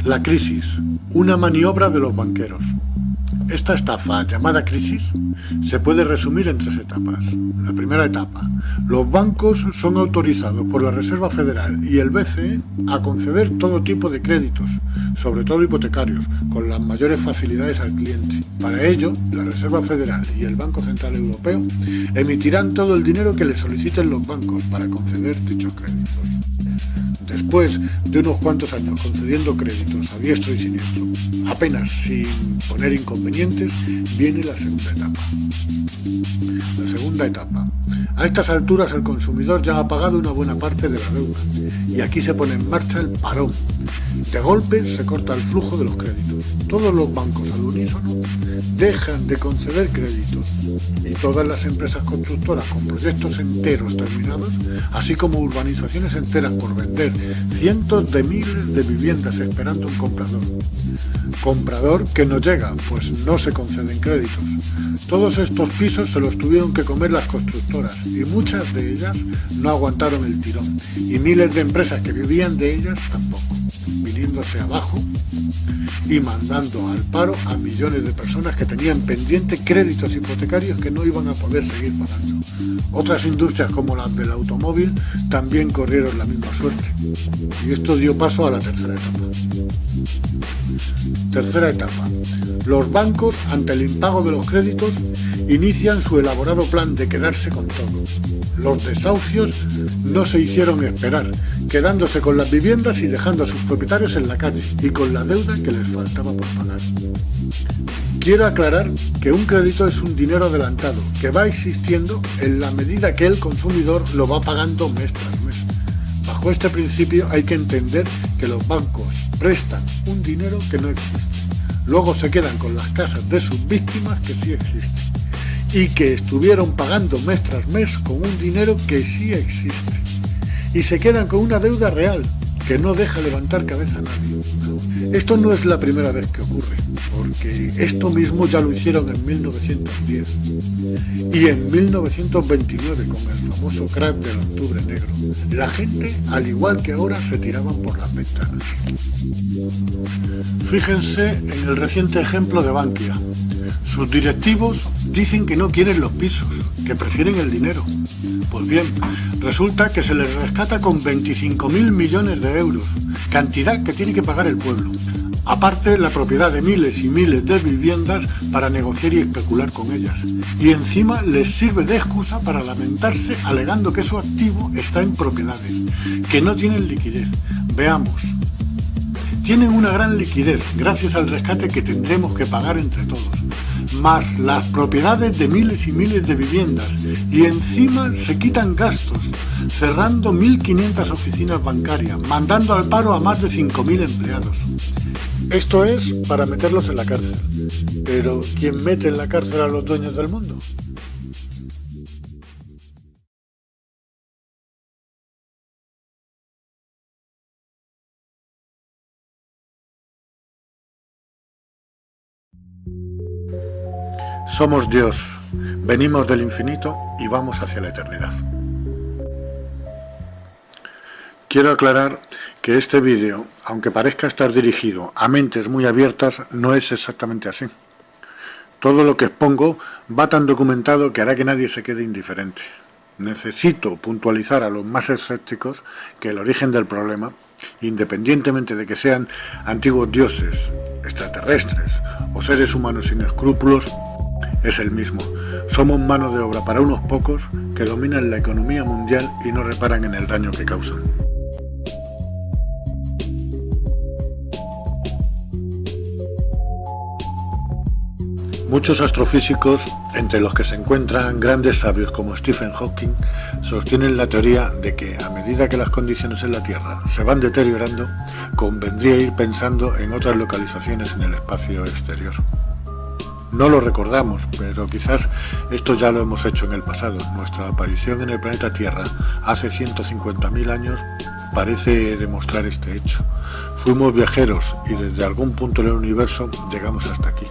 La crisis, una maniobra de los banqueros. Esta estafa, llamada crisis, se puede resumir en 3 etapas. La primera etapa: los bancos son autorizados por la Reserva Federal y el BCE a conceder todo tipo de créditos, sobre todo hipotecarios, con las mayores facilidades al cliente. Para ello, la Reserva Federal y el Banco Central Europeo emitirán todo el dinero que les soliciten los bancos para conceder dichos créditos. Después de unos cuantos años concediendo créditos a diestro y siniestro, apenas sin poner inconvenientes, viene la segunda etapa. La segunda etapa. A estas alturas el consumidor ya ha pagado una buena parte de la deuda y aquí se pone en marcha el parón. De golpe se corta el flujo de los créditos. Todos los bancos al unísono dejan de conceder créditos y todas las empresas constructoras con proyectos enteros terminados, así como urbanizaciones enteras por vender, cientos de miles de viviendas esperando un comprador. Comprador que no llega, pues no se conceden créditos. Todos estos pisos se los tuvieron que comer las constructoras y muchas de ellas no aguantaron el tirón y miles de empresas que vivían de ellas tampoco, viniéndose abajo y mandando al paro a millones de personas que tenían pendiente créditos hipotecarios que no iban a poder seguir pagando. Otras industrias como las del automóvil también corrieron la misma suerte. Y esto dio paso a la tercera etapa. Tercera etapa. Los bancos, ante el impago de los créditos, inician su elaborado plan de quedarse con todo. Los desahucios no se hicieron esperar, quedándose con las viviendas y dejando a sus propietarios en la calle y con la deuda que les faltaba por pagar. Quiero aclarar que un crédito es un dinero adelantado que va existiendo en la medida que el consumidor lo va pagando mes tras mes. Bajo este principio hay que entender que los bancos prestan un dinero que no existe. Luego se quedan con las casas de sus víctimas que sí existen y que estuvieron pagando mes tras mes con un dinero que sí existe. Y se quedan con una deuda real que no deja levantar cabeza a nadie. Esto no es la primera vez que ocurre, porque esto mismo ya lo hicieron en 1910 y en 1929 con el famoso crack del Octubre Negro. La gente, al igual que ahora, se tiraban por las ventanas. Fíjense en el reciente ejemplo de Bankia. Sus directivos dicen que no quieren los pisos, que prefieren el dinero. Pues bien, resulta que se les rescata con 25.000 millones de euros, cantidad que tiene que pagar el pueblo. Aparte, la propiedad de miles y miles de viviendas para negociar y especular con ellas. Y encima les sirve de excusa para lamentarse alegando que su activo está en propiedades, que no tienen liquidez. Veamos. Tienen una gran liquidez gracias al rescate que tendremos que pagar entre todos, más las propiedades de miles y miles de viviendas, y encima se quitan gastos, cerrando 1.500 oficinas bancarias, mandando al paro a más de 5.000 empleados. Esto es para meterlos en la cárcel. Pero ¿quién mete en la cárcel a los dueños del mundo? Somos Dios, venimos del infinito y vamos hacia la eternidad. Quiero aclarar que este vídeo, aunque parezca estar dirigido a mentes muy abiertas, no es exactamente así. Todo lo que expongo va tan documentado que hará que nadie se quede indiferente. Necesito puntualizar a los más escépticos que el origen del problema, independientemente de que sean antiguos dioses, extraterrestres o seres humanos sin escrúpulos, es el mismo. Somos mano de obra para unos pocos que dominan la economía mundial y no reparan en el daño que causan. Muchos astrofísicos, entre los que se encuentran grandes sabios como Stephen Hawking, sostienen la teoría de que a medida que las condiciones en la Tierra se van deteriorando, convendría ir pensando en otras localizaciones en el espacio exterior. No lo recordamos, pero quizás esto ya lo hemos hecho en el pasado. Nuestra aparición en el planeta Tierra hace 150.000 años parece demostrar este hecho. Fuimos viajeros y desde algún punto del universo llegamos hasta aquí.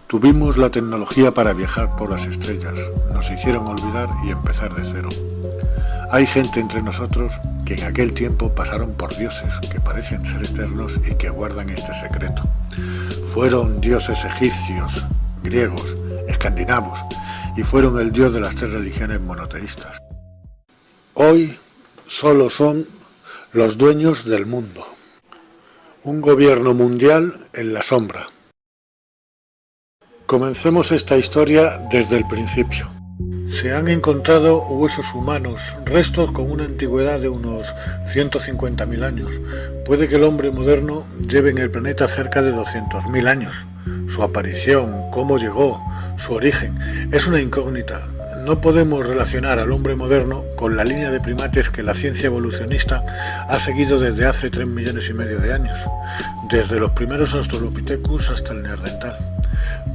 Tuvimos la tecnología para viajar por las estrellas, nos hicieron olvidar y empezar de cero. Hay gente entre nosotros que en aquel tiempo pasaron por dioses que parecen ser eternos y que guardan este secreto. Fueron dioses egipcios, griegos, escandinavos y fueron el dios de las 3 religiones monoteístas. Hoy solo son los dueños del mundo. Un gobierno mundial en la sombra. Comencemos esta historia desde el principio. Se han encontrado huesos humanos, restos con una antigüedad de unos 150.000 años. Puede que el hombre moderno lleve en el planeta cerca de 200.000 años. Su aparición, cómo llegó, su origen, es una incógnita. No podemos relacionar al hombre moderno con la línea de primates que la ciencia evolucionista ha seguido desde hace 3,5 millones de años, desde los primeros Australopithecus hasta el Neandertal.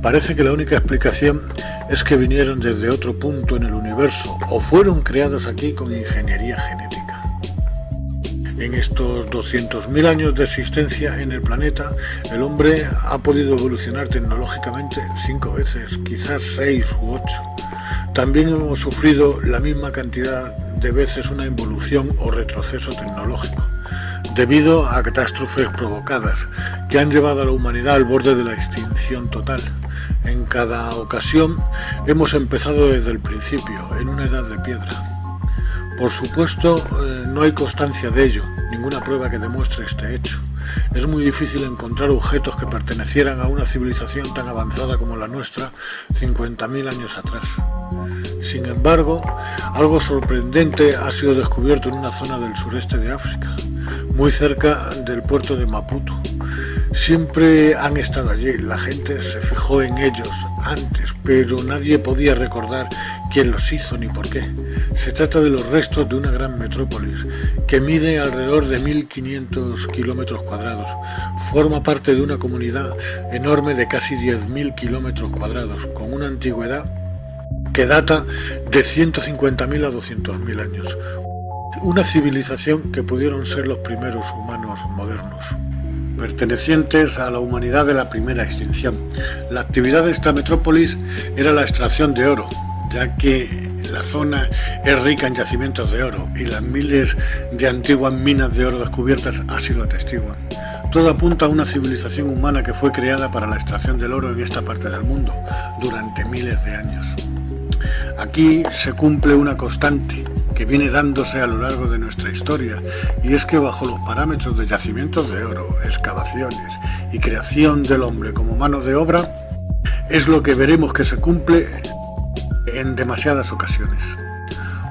Parece que la única explicación es que vinieron desde otro punto en el universo o fueron creados aquí con ingeniería genética. En estos 200.000 años de existencia en el planeta, el hombre ha podido evolucionar tecnológicamente 5 veces, quizás 6 u 8. También hemos sufrido la misma cantidad de veces una involución o retroceso tecnológico, debido a catástrofes provocadas que han llevado a la humanidad al borde de la extinción total. En cada ocasión hemos empezado desde el principio, en una edad de piedra. Por supuesto, no hay constancia de ello, ninguna prueba que demuestre este hecho. Es muy difícil encontrar objetos que pertenecieran a una civilización tan avanzada como la nuestra 50.000 años atrás. Sin embargo, algo sorprendente ha sido descubierto en una zona del sureste de África, muy cerca del puerto de Maputo. Siempre han estado allí, la gente se fijó en ellos antes, pero nadie podía recordar quién los hizo ni por qué. Se trata de los restos de una gran metrópolis que mide alrededor de 1.500 kilómetros cuadrados. Forma parte de una comunidad enorme de casi 10.000 kilómetros cuadrados, con una antigüedad que data de 150.000 a 200.000 años. Una civilización que pudieron ser los primeros humanos modernos, pertenecientes a la humanidad de la primera extinción. La actividad de esta metrópolis era la extracción de oro, ya que la zona es rica en yacimientos de oro y las miles de antiguas minas de oro descubiertas así lo atestiguan. Todo apunta a una civilización humana que fue creada para la extracción del oro en esta parte del mundo durante miles de años. Aquí se cumple una constante que viene dándose a lo largo de nuestra historia, y es que bajo los parámetros de yacimientos de oro, excavaciones y creación del hombre como mano de obra, es lo que veremos que se cumple en demasiadas ocasiones.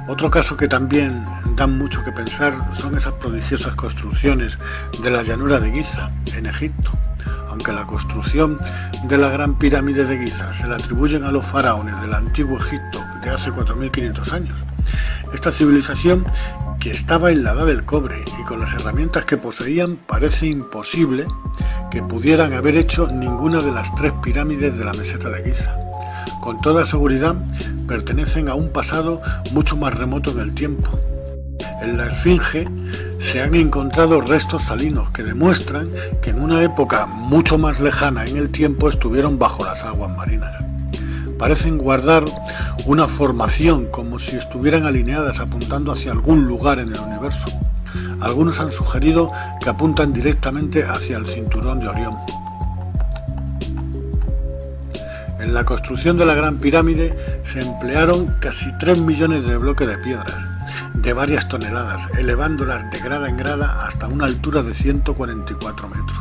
Otro caso que también da mucho que pensar son esas prodigiosas construcciones de la llanura de Giza, en Egipto. Aunque la construcción de la Gran Pirámide de Giza se la atribuyen a los faraones del antiguo Egipto de hace 4.500 años, esta civilización, que estaba en la edad del cobre y con las herramientas que poseían, parece imposible que pudieran haber hecho ninguna de las 3 pirámides de la meseta de Giza. Con toda seguridad pertenecen a un pasado mucho más remoto del tiempo. En la Esfinge se han encontrado restos salinos que demuestran que en una época mucho más lejana en el tiempo estuvieron bajo las aguas marinas. Parecen guardar una formación como si estuvieran alineadas apuntando hacia algún lugar en el universo. Algunos han sugerido que apuntan directamente hacia el cinturón de Orión. En la construcción de la Gran Pirámide se emplearon casi 3 millones de bloques de piedras, de varias toneladas, elevándolas de grada en grada hasta una altura de 144 metros.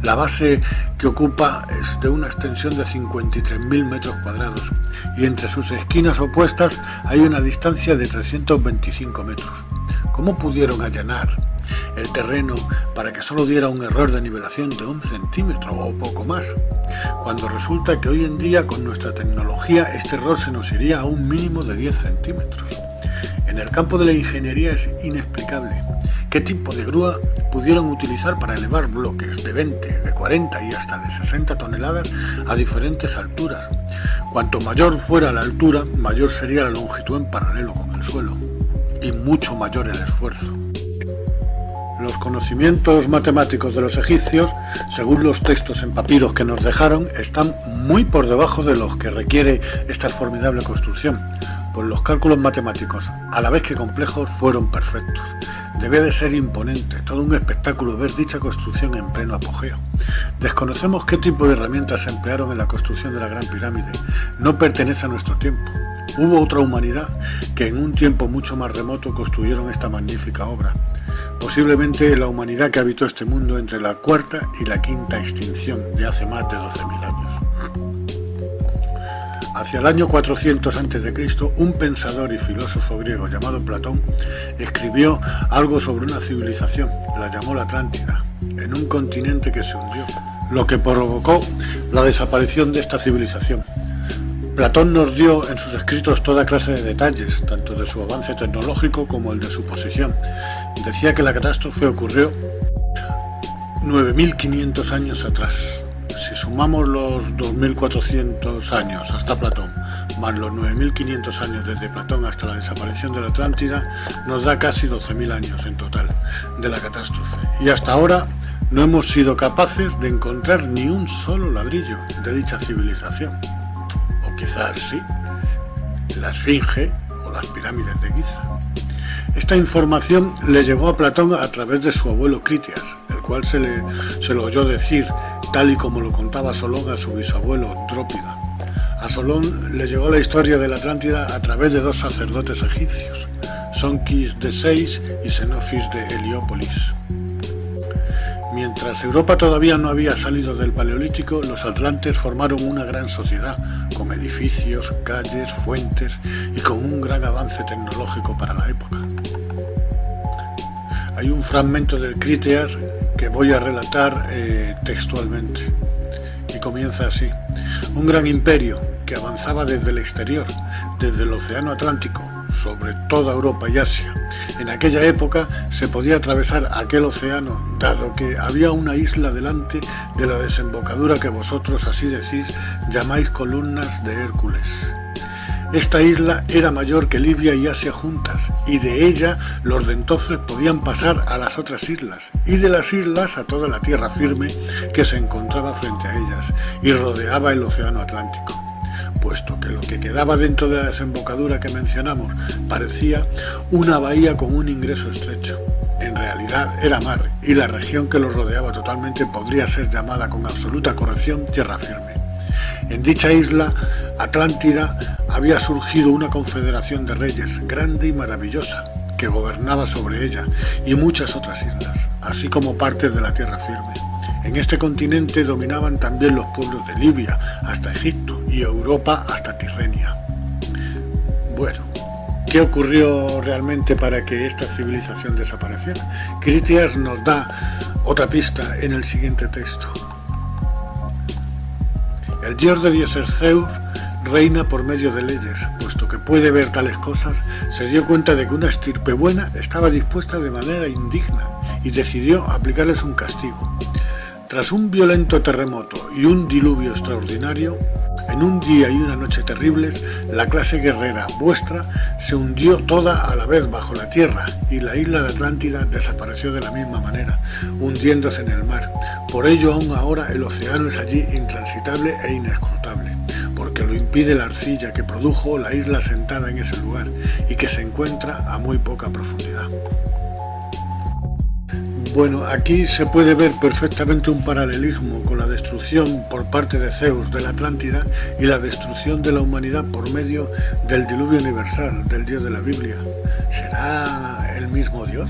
La base que ocupa es de una extensión de 53.000 metros cuadrados y entre sus esquinas opuestas hay una distancia de 325 metros. ¿Cómo pudieron allanar el terreno para que solo diera un error de nivelación de 1 centímetro o poco más? Cuando resulta que hoy en día con nuestra tecnología este error se nos iría a un mínimo de 10 centímetros. En el campo de la ingeniería es inexplicable qué tipo de grúa pudieron utilizar para elevar bloques de 20, de 40 y hasta de 60 toneladas a diferentes alturas. Cuanto mayor fuera la altura, mayor sería la longitud en paralelo con el suelo y mucho mayor el esfuerzo. Los conocimientos matemáticos de los egipcios, según los textos en papiros que nos dejaron, están muy por debajo de los que requiere esta formidable construcción. pues los cálculos matemáticos, a la vez que complejos, fueron perfectos. Debía de ser imponente, todo un espectáculo ver dicha construcción en pleno apogeo. Desconocemos qué tipo de herramientas se emplearon en la construcción de la Gran Pirámide, no pertenece a nuestro tiempo. Hubo otra humanidad que en un tiempo mucho más remoto construyeron esta magnífica obra. Posiblemente la humanidad que habitó este mundo entre la cuarta y la quinta extinción de hace más de 12.000 años. Hacia el año 400 a.C., un pensador y filósofo griego llamado Platón escribió algo sobre una civilización, la llamó la Atlántida, en un continente que se hundió, lo que provocó la desaparición de esta civilización. Platón nos dio en sus escritos toda clase de detalles, tanto de su avance tecnológico como el de su posición. Decía que la catástrofe ocurrió 9.500 años atrás. Si sumamos los 2.400 años hasta Platón, más los 9.500 años desde Platón hasta la desaparición de la Atlántida, nos da casi 12.000 años en total de la catástrofe. Y hasta ahora no hemos sido capaces de encontrar ni un solo ladrillo de dicha civilización. O quizás sí, la Esfinge o las pirámides de Giza. Esta información le llegó a Platón a través de su abuelo Critias, el cual se lo oyó decir, tal y como lo contaba Solón a su bisabuelo Drópida. A Solón le llegó la historia de la Atlántida a través de dos sacerdotes egipcios, Sonquis de Sais y Xenofis de Heliópolis. Mientras Europa todavía no había salido del Paleolítico, los atlantes formaron una gran sociedad, con edificios, calles, fuentes y con un gran avance tecnológico para la época. Hay un fragmento del Critias que voy a relatar textualmente, y comienza así. Un gran imperio que avanzaba desde el exterior, desde el Océano Atlántico, sobre toda Europa y Asia. En aquella época se podía atravesar aquel océano, dado que había una isla delante de la desembocadura que vosotros, así decís, llamáis columnas de Hércules. Esta isla era mayor que Libia y Asia juntas, y de ella los de entonces podían pasar a las otras islas, y de las islas a toda la tierra firme que se encontraba frente a ellas, y rodeaba el océano Atlántico. Puesto que lo que quedaba dentro de la desembocadura que mencionamos parecía una bahía con un ingreso estrecho. En realidad era mar, y la región que lo rodeaba totalmente podría ser llamada con absoluta corrección tierra firme. En dicha isla Atlántida había surgido una confederación de reyes grande y maravillosa que gobernaba sobre ella y muchas otras islas, así como partes de la tierra firme. En este continente dominaban también los pueblos de Libia hasta Egipto y Europa hasta Tirrenia. Bueno, ¿qué ocurrió realmente para que esta civilización desapareciera? Critias nos da otra pista en el siguiente texto. El dios de dioses Zeus reina por medio de leyes, puesto que puede ver tales cosas, se dio cuenta de que una estirpe buena estaba dispuesta de manera indigna y decidió aplicarles un castigo. Tras un violento terremoto y un diluvio extraordinario, en un día y una noche terribles, la clase guerrera vuestra se hundió toda a la vez bajo la tierra y la isla de Atlántida desapareció de la misma manera, hundiéndose en el mar. Por ello aún ahora el océano es allí intransitable e inescrutable, porque lo impide la arcilla que produjo la isla sentada en ese lugar y que se encuentra a muy poca profundidad. Bueno, aquí se puede ver perfectamente un paralelismo con la destrucción por parte de Zeus de la Atlántida y la destrucción de la humanidad por medio del diluvio universal del Dios de la Biblia. ¿Será el mismo Dios?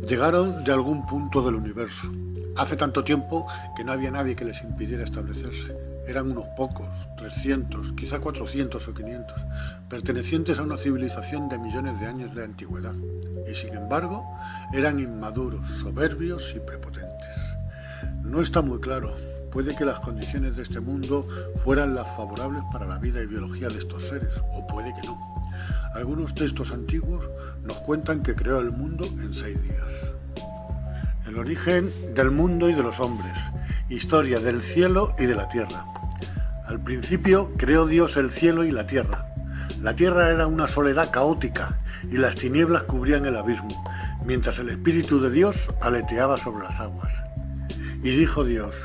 Llegaron de algún punto del universo. Hace tanto tiempo que no había nadie que les impidiera establecerse. Eran unos pocos, 300, quizá 400 o 500, pertenecientes a una civilización de millones de años de antigüedad. Y sin embargo, eran inmaduros, soberbios y prepotentes. No está muy claro. Puede que las condiciones de este mundo fueran las favorables para la vida y biología de estos seres, o puede que no. Algunos textos antiguos nos cuentan que creó el mundo en 6 días. El origen del mundo y de los hombres, historia del cielo y de la tierra. Al principio creó Dios el cielo y la tierra. La tierra era una soledad caótica y las tinieblas cubrían el abismo, mientras el Espíritu de Dios aleteaba sobre las aguas. Y dijo Dios,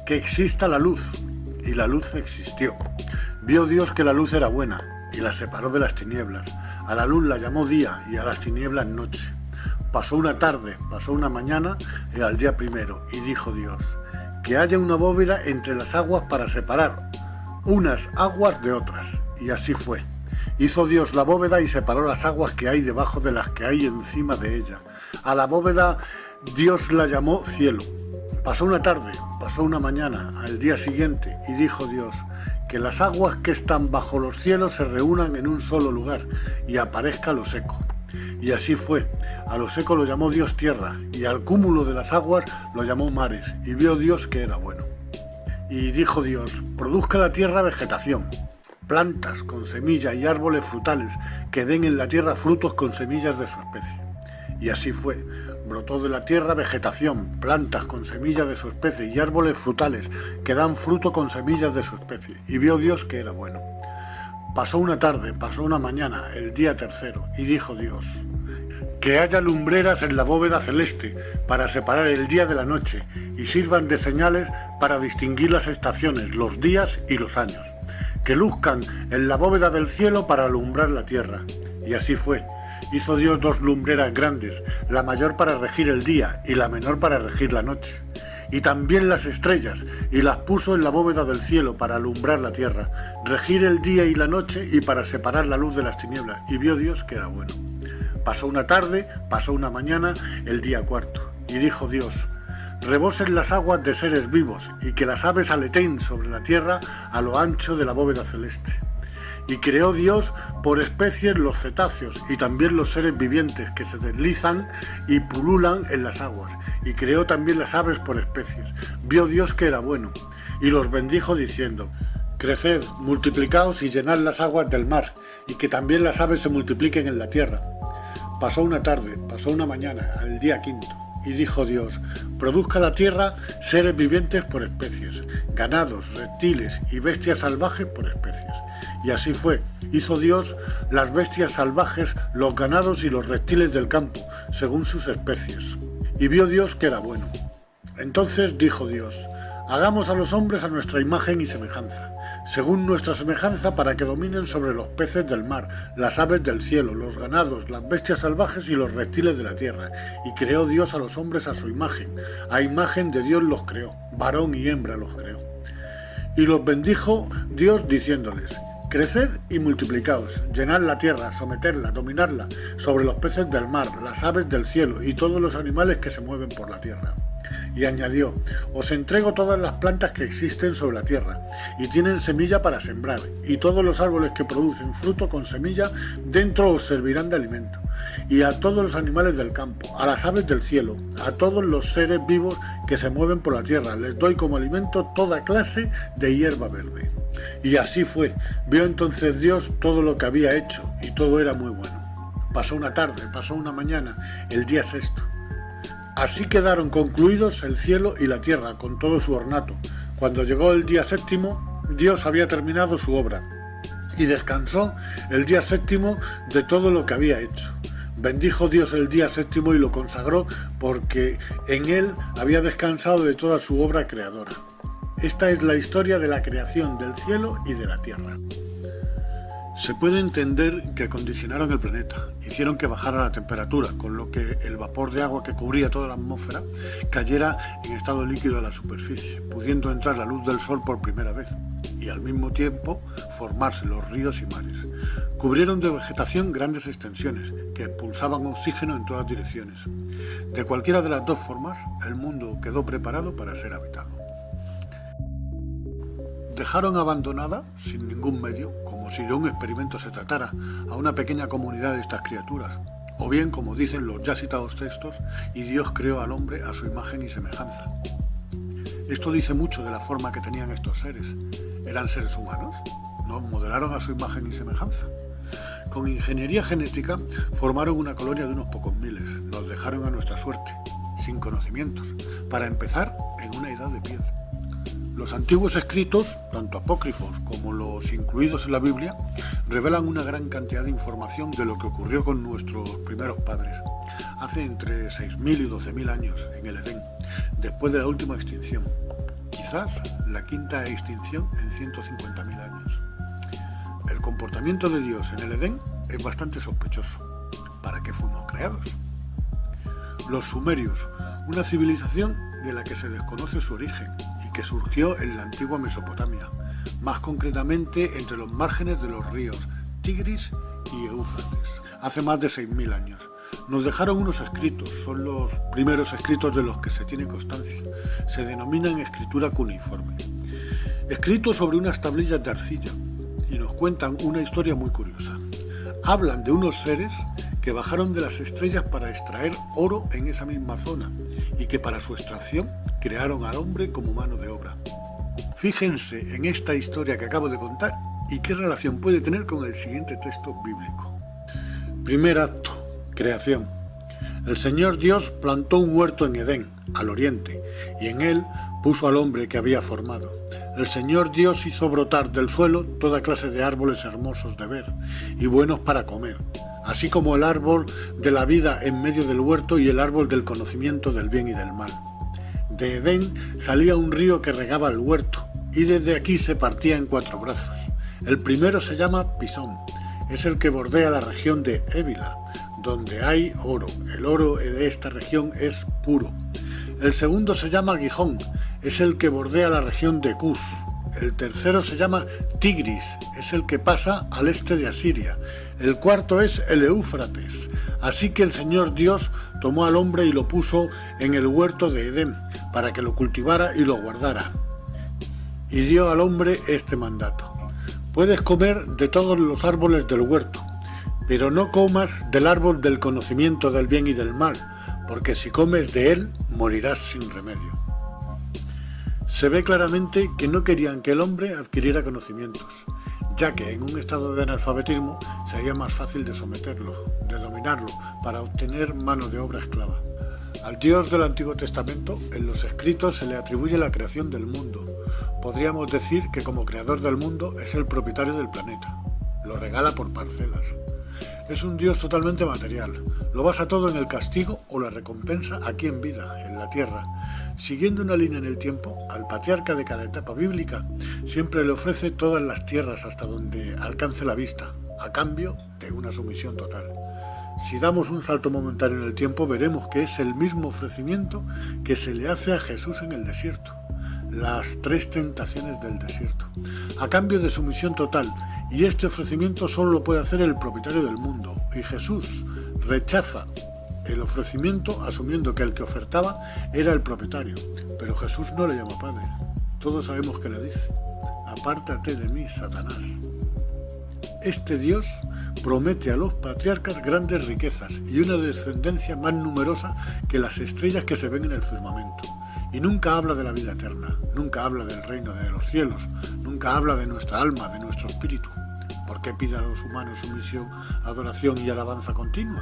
que exista la luz, y la luz existió. Vio Dios que la luz era buena, y la separó de las tinieblas. A la luz la llamó día, y a las tinieblas noche. Pasó una tarde, pasó una mañana, y al día primero, y dijo Dios, que haya una bóveda entre las aguas para separar unas aguas de otras. Y así fue. Hizo Dios la bóveda y separó las aguas que hay debajo de las que hay encima de ella. A la bóveda Dios la llamó cielo. Pasó una tarde, pasó una mañana, al día siguiente, y dijo Dios, que las aguas que están bajo los cielos se reúnan en un solo lugar, y aparezca lo seco. Y así fue. A lo seco lo llamó Dios tierra, y al cúmulo de las aguas lo llamó mares, y vio Dios que era bueno. Y dijo Dios, produzca la tierra vegetación, plantas con semilla y árboles frutales, que den en la tierra frutos con semillas de su especie. Y así fue. Brotó de la tierra vegetación, plantas con semillas de su especie y árboles frutales, que dan fruto con semillas de su especie. Y vio Dios que era bueno. Pasó una tarde, pasó una mañana, el día tercero, y dijo Dios, que haya lumbreras en la bóveda celeste para separar el día de la noche y sirvan de señales para distinguir las estaciones, los días y los años, que luzcan en la bóveda del cielo para alumbrar la tierra. Y así fue. Hizo Dios dos lumbreras grandes, la mayor para regir el día y la menor para regir la noche. Y también las estrellas, y las puso en la bóveda del cielo para alumbrar la tierra, regir el día y la noche y para separar la luz de las tinieblas. Y vio Dios que era bueno. Pasó una tarde, pasó una mañana, el día cuarto. Y dijo Dios, rebosen las aguas de seres vivos, y que las aves aleteen sobre la tierra a lo ancho de la bóveda celeste. Y creó Dios por especies los cetáceos y también los seres vivientes que se deslizan y pululan en las aguas. Y creó también las aves por especies. Vio Dios que era bueno. Y los bendijo diciendo, creced, multiplicaos y llenad las aguas del mar, y que también las aves se multipliquen en la tierra. Pasó una tarde, pasó una mañana, al día quinto. Y dijo Dios, produzca la tierra seres vivientes por especies, ganados, reptiles y bestias salvajes por especies. Y así fue. Hizo Dios las bestias salvajes, los ganados y los reptiles del campo, según sus especies. Y vio Dios que era bueno. Entonces dijo Dios, hagamos a los hombres a nuestra imagen y semejanza, según nuestra semejanza, para que dominen sobre los peces del mar, las aves del cielo, los ganados, las bestias salvajes y los reptiles de la tierra. Y creó Dios a los hombres a su imagen. A imagen de Dios los creó, varón y hembra los creó. Y los bendijo Dios diciéndoles, creced y multiplicaos, llenad la tierra, someterla, dominarla, sobre los peces del mar, las aves del cielo y todos los animales que se mueven por la tierra. Y añadió, os entrego todas las plantas que existen sobre la tierra, y tienen semilla para sembrar, y todos los árboles que producen fruto con semilla, dentro os servirán de alimento, y a todos los animales del campo, a las aves del cielo, a todos los seres vivos que se mueven por la tierra, les doy como alimento toda clase de hierba verde. Y así fue. Vio entonces Dios todo lo que había hecho, y todo era muy bueno. Pasó una tarde, pasó una mañana, el día sexto. Así quedaron concluidos el cielo y la tierra con todo su ornato. Cuando llegó el día séptimo, Dios había terminado su obra y descansó el día séptimo de todo lo que había hecho. Bendijo Dios el día séptimo y lo consagró porque en él había descansado de toda su obra creadora. Esta es la historia de la creación del cielo y de la tierra. Se puede entender que acondicionaron el planeta, hicieron que bajara la temperatura, con lo que el vapor de agua que cubría toda la atmósfera cayera en estado líquido a la superficie, pudiendo entrar la luz del sol por primera vez, y al mismo tiempo formarse los ríos y mares. Cubrieron de vegetación grandes extensiones, que expulsaban oxígeno en todas direcciones. De cualquiera de las dos formas, el mundo quedó preparado para ser habitado. Dejaron abandonada, sin ningún medio, como si de un experimento se tratara, a una pequeña comunidad de estas criaturas. O bien, como dicen los ya citados textos, y Dios creó al hombre a su imagen y semejanza. Esto dice mucho de la forma que tenían estos seres. ¿Eran seres humanos? ¿Nos modelaron a su imagen y semejanza? Con ingeniería genética formaron una colonia de unos pocos miles. Nos dejaron a nuestra suerte, sin conocimientos, para empezar en una edad de piedra. Los antiguos escritos, tanto apócrifos como los incluidos en la Biblia, revelan una gran cantidad de información de lo que ocurrió con nuestros primeros padres, hace entre 6.000 y 12.000 años en el Edén, después de la última extinción, quizás la quinta extinción en 150.000 años. El comportamiento de Dios en el Edén es bastante sospechoso. ¿Para qué fuimos creados? Los sumerios, una civilización de la que se desconoce su origen y que surgió en la antigua Mesopotamia, más concretamente entre los márgenes de los ríos Tigris y Éufrates, hace más de 6.000 años. Nos dejaron unos escritos, son los primeros escritos de los que se tiene constancia. Se denominan escritura cuneiforme. Escritos sobre unas tablillas de arcilla, y nos cuentan una historia muy curiosa. Hablan de unos seres que bajaron de las estrellas para extraer oro en esa misma zona y que para su extracción crearon al hombre como mano de obra. Fíjense en esta historia que acabo de contar y qué relación puede tener con el siguiente texto bíblico. Primer acto, creación. El Señor Dios plantó un huerto en Edén, al oriente, y en él puso al hombre que había formado. El Señor Dios hizo brotar del suelo toda clase de árboles hermosos de ver y buenos para comer, así como el árbol de la vida en medio del huerto y el árbol del conocimiento del bien y del mal. De Edén salía un río que regaba el huerto, y desde aquí se partía en 4 brazos. El primero se llama Pisón, es el que bordea la región de Ébila, donde hay oro. El oro de esta región es puro. El segundo se llama Gijón, es el que bordea la región de Cus. El tercero se llama Tigris, es el que pasa al este de Asiria. El cuarto es el Éufrates. Así que el Señor Dios tomó al hombre y lo puso en el huerto de Edén, para que lo cultivara y lo guardara. Y dio al hombre este mandato: puedes comer de todos los árboles del huerto, pero no comas del árbol del conocimiento del bien y del mal, porque si comes de él, morirás sin remedio. Se ve claramente que no querían que el hombre adquiriera conocimientos, ya que en un estado de analfabetismo sería más fácil de someterlo, de dominarlo, para obtener mano de obra esclava. Al Dios del Antiguo Testamento, en los escritos se le atribuye la creación del mundo. Podríamos decir que como creador del mundo es el propietario del planeta. Lo regala por parcelas. Es un Dios totalmente material. Lo basa todo en el castigo o la recompensa aquí en vida, en la tierra. Siguiendo una línea en el tiempo, al patriarca de cada etapa bíblica siempre le ofrece todas las tierras hasta donde alcance la vista, a cambio de una sumisión total. Si damos un salto momentáneo en el tiempo, veremos que es el mismo ofrecimiento que se le hace a Jesús en el desierto. Las 3 tentaciones del desierto, a cambio de sumisión total, y este ofrecimiento solo lo puede hacer el propietario del mundo, y Jesús rechaza el ofrecimiento asumiendo que el que ofertaba era el propietario, pero Jesús no le llama padre. Todos sabemos que le dice: apártate de mí, Satanás. Este Dios promete a los patriarcas grandes riquezas y una descendencia más numerosa que las estrellas que se ven en el firmamento. Y nunca habla de la vida eterna, nunca habla del reino de los cielos, nunca habla de nuestra alma, de nuestro espíritu. ¿Por qué pide a los humanos sumisión, adoración y alabanza continua?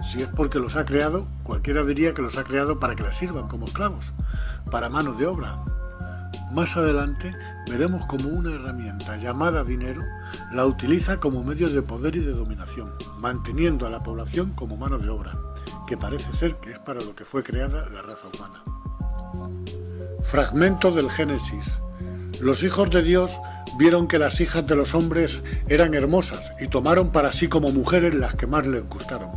Si es porque los ha creado, cualquiera diría que los ha creado para que les sirvan como esclavos, para mano de obra. Más adelante veremos cómo una herramienta llamada dinero la utiliza como medio de poder y de dominación, manteniendo a la población como mano de obra, que parece ser que es para lo que fue creada la raza humana. Fragmento del Génesis. Los hijos de Dios vieron que las hijas de los hombres eran hermosas y tomaron para sí como mujeres las que más les gustaron.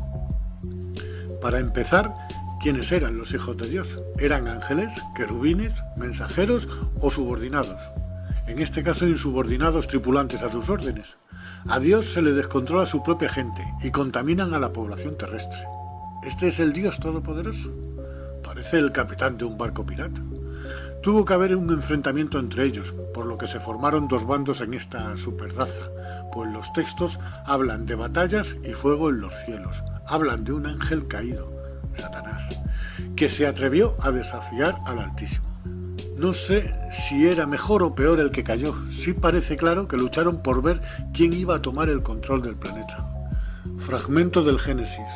Para empezar, ¿quiénes eran los hijos de Dios? ¿Eran ángeles, querubines, mensajeros o subordinados? En este caso, insubordinados tripulantes a sus órdenes. A Dios se le descontrola su propia gente y contaminan a la población terrestre. ¿Este es el Dios Todopoderoso? Parece el capitán de un barco pirata. Tuvo que haber un enfrentamiento entre ellos, por lo que se formaron 2 bandos en esta superraza, pues los textos hablan de batallas y fuego en los cielos, hablan de un ángel caído, Satanás, que se atrevió a desafiar al Altísimo. No sé si era mejor o peor el que cayó, sí parece claro que lucharon por ver quién iba a tomar el control del planeta. Fragmento del Génesis.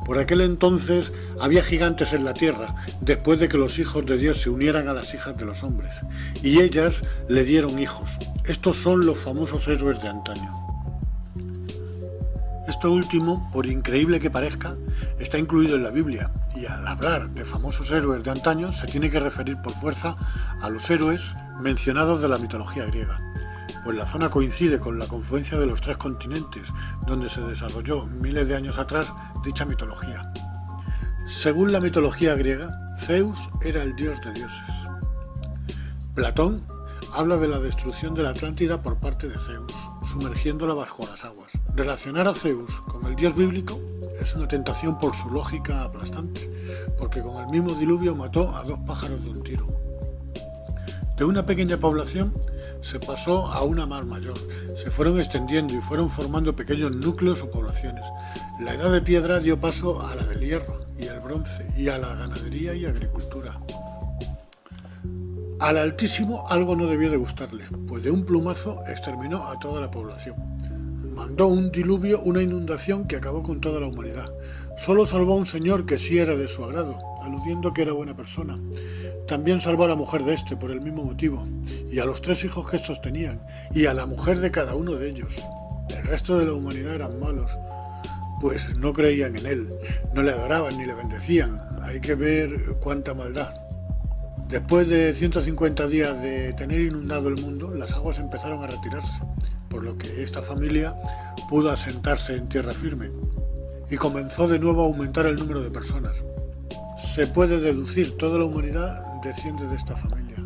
Por aquel entonces había gigantes en la tierra, después de que los hijos de Dios se unieran a las hijas de los hombres, y ellas le dieron hijos. Estos son los famosos héroes de antaño. Esto último, por increíble que parezca, está incluido en la Biblia, y al hablar de famosos héroes de antaño se tiene que referir por fuerza a los héroes mencionados de la mitología griega, pues la zona coincide con la confluencia de los 3 continentes donde se desarrolló miles de años atrás dicha mitología. Según la mitología griega, Zeus era el dios de dioses. Platón habla de la destrucción de la Atlántida por parte de Zeus, sumergiéndola bajo las aguas. Relacionar a Zeus con el dios bíblico es una tentación por su lógica aplastante, porque con el mismo diluvio mató a 2 pájaros de un tiro. De una pequeña población se pasó a una más mayor, se fueron extendiendo y fueron formando pequeños núcleos o poblaciones. La edad de piedra dio paso a la del hierro y el bronce y a la ganadería y agricultura. Al Altísimo algo no debió de gustarle, pues de un plumazo exterminó a toda la población. Mandó un diluvio, una inundación que acabó con toda la humanidad. Solo salvó a un señor que sí era de su agrado, aludiendo que era buena persona. También salvó a la mujer de este por el mismo motivo, y a los 3 hijos que estos tenían, y a la mujer de cada uno de ellos. El resto de la humanidad eran malos, pues no creían en él, no le adoraban ni le bendecían. Hay que ver cuánta maldad. Después de 150 días de tener inundado el mundo, las aguas empezaron a retirarse, por lo que esta familia pudo asentarse en tierra firme y comenzó de nuevo a aumentar el número de personas. Se puede deducir, toda la humanidad desciende de esta familia,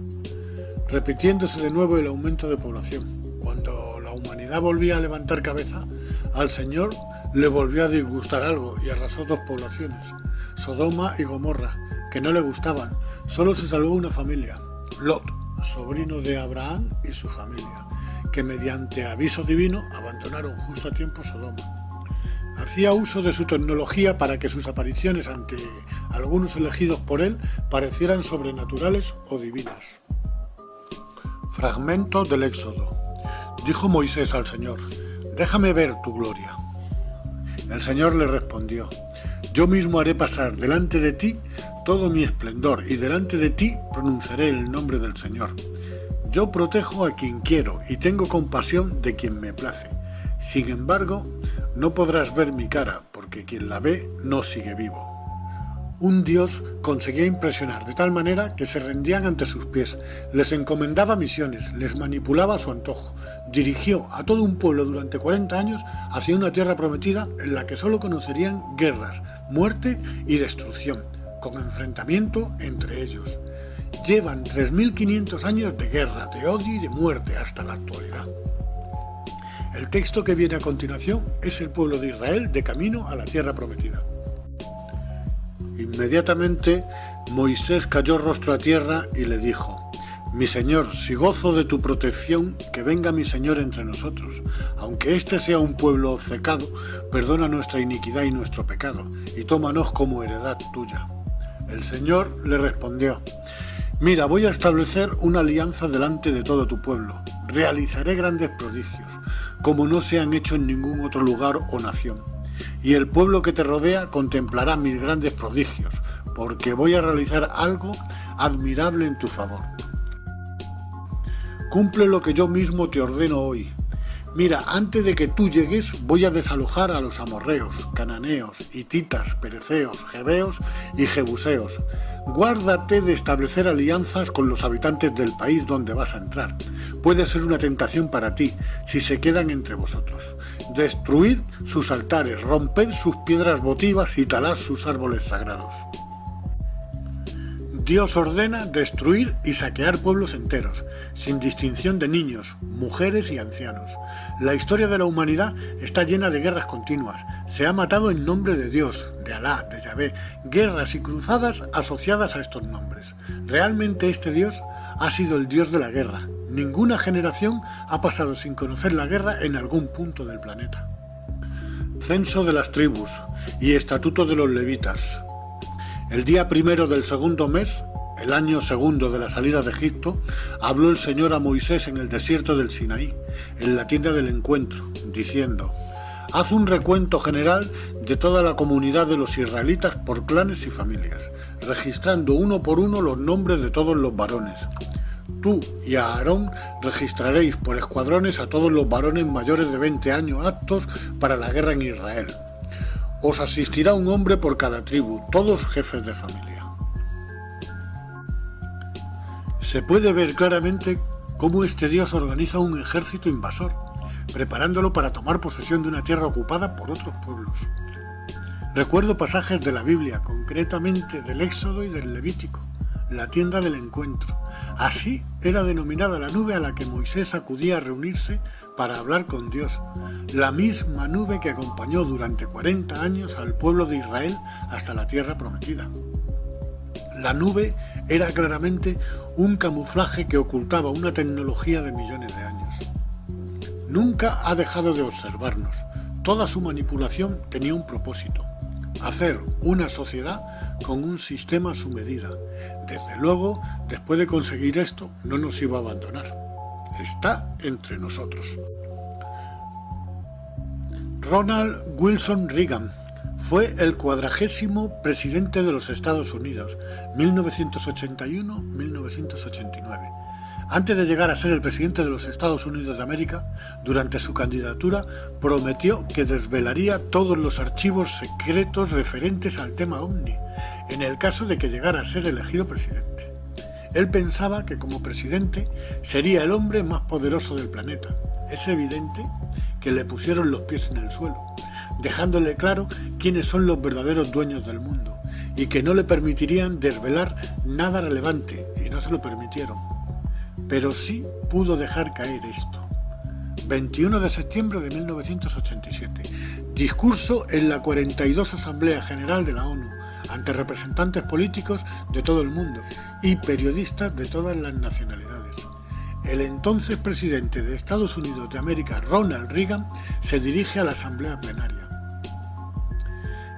repitiéndose de nuevo el aumento de población. Cuando la humanidad volvía a levantar cabeza, al Señor le volvió a disgustar algo y arrasó 2 poblaciones, Sodoma y Gomorra, que no le gustaban. Solo se salvó una familia, Lot, sobrino de Abraham y su familia, que mediante aviso divino abandonaron justo a tiempo Sodoma. Hacía uso de su tecnología para que sus apariciones ante algunos elegidos por él parecieran sobrenaturales o divinas. Fragmento del Éxodo. Dijo Moisés al Señor: «Déjame ver tu gloria». El Señor le respondió: «Yo mismo haré pasar delante de ti todo mi esplendor, y delante de ti pronunciaré el nombre del Señor. Yo protejo a quien quiero y tengo compasión de quien me place. Sin embargo, no podrás ver mi cara, porque quien la ve no sigue vivo». Un dios conseguía impresionar de tal manera que se rendían ante sus pies, les encomendaba misiones, les manipulaba a su antojo, dirigió a todo un pueblo durante 40 años hacia una tierra prometida en la que solo conocerían guerras, muerte y destrucción, con enfrentamiento entre ellos. Llevan 3.500 años de guerra, de odio y de muerte hasta la actualidad. El texto que viene a continuación es el pueblo de Israel de camino a la tierra prometida. Inmediatamente Moisés cayó rostro a tierra y le dijo: «Mi señor, si gozo de tu protección, que venga mi señor entre nosotros. Aunque este sea un pueblo obcecado, perdona nuestra iniquidad y nuestro pecado, y tómanos como heredad tuya». El Señor le respondió: «Mira, voy a establecer una alianza delante de todo tu pueblo. Realizaré grandes prodigios, como no se han hecho en ningún otro lugar o nación. Y el pueblo que te rodea contemplará mis grandes prodigios, porque voy a realizar algo admirable en tu favor. Cumple lo que yo mismo te ordeno hoy. Mira, antes de que tú llegues voy a desalojar a los amorreos, cananeos, hititas, pereceos, jebeos y jebuseos. Guárdate de establecer alianzas con los habitantes del país donde vas a entrar. Puede ser una tentación para ti si se quedan entre vosotros. Destruid sus altares, romped sus piedras votivas y talad sus árboles sagrados». Dios ordena destruir y saquear pueblos enteros, sin distinción de niños, mujeres y ancianos. La historia de la humanidad está llena de guerras continuas. Se ha matado en nombre de Dios, de Alá, de Yahvé, guerras y cruzadas asociadas a estos nombres. Realmente este Dios ha sido el Dios de la guerra. Ninguna generación ha pasado sin conocer la guerra en algún punto del planeta. Censo de las tribus y estatuto de los levitas. El día 1 del segundo mes, el año segundo de la salida de Egipto, habló el Señor a Moisés en el desierto del Sinaí, en la tienda del encuentro, diciendo: «Haz un recuento general de toda la comunidad de los israelitas por clanes y familias, registrando uno por uno los nombres de todos los varones. Tú y a Aarón registraréis por escuadrones a todos los varones mayores de 20 años aptos para la guerra en Israel. Os asistirá un hombre por cada tribu, todos jefes de familia. Se puede ver claramente cómo este Dios organiza un ejército invasor, preparándolo para tomar posesión de una tierra ocupada por otros pueblos. Recuerdo pasajes de la Biblia, concretamente del Éxodo y del Levítico, la tienda del encuentro. Así era denominada la nube a la que Moisés acudía a reunirse para hablar con Dios, la misma nube que acompañó durante 40 años al pueblo de Israel hasta la tierra prometida. La nube era claramente un camuflaje que ocultaba una tecnología de millones de años. Nunca ha dejado de observarnos. Toda su manipulación tenía un propósito: hacer una sociedad con un sistema a su medida. Desde luego, después de conseguir esto, no nos iba a abandonar. Está entre nosotros. Ronald Wilson Reagan fue el 40º presidente de los Estados Unidos, 1981-1989. Antes de llegar a ser el presidente de los Estados Unidos de América, durante su candidatura prometió que desvelaría todos los archivos secretos referentes al tema OVNI, en el caso de que llegara a ser elegido presidente. Él pensaba que como presidente sería el hombre más poderoso del planeta. Es evidente que le pusieron los pies en el suelo, dejándole claro quiénes son los verdaderos dueños del mundo y que no le permitirían desvelar nada relevante, y no se lo permitieron. Pero sí pudo dejar caer esto. 21 de septiembre de 1987. Discurso en la 42 Asamblea General de la ONU, ante representantes políticos de todo el mundo y periodistas de todas las nacionalidades. El entonces presidente de Estados Unidos de América, Ronald Reagan, se dirige a la Asamblea Plenaria.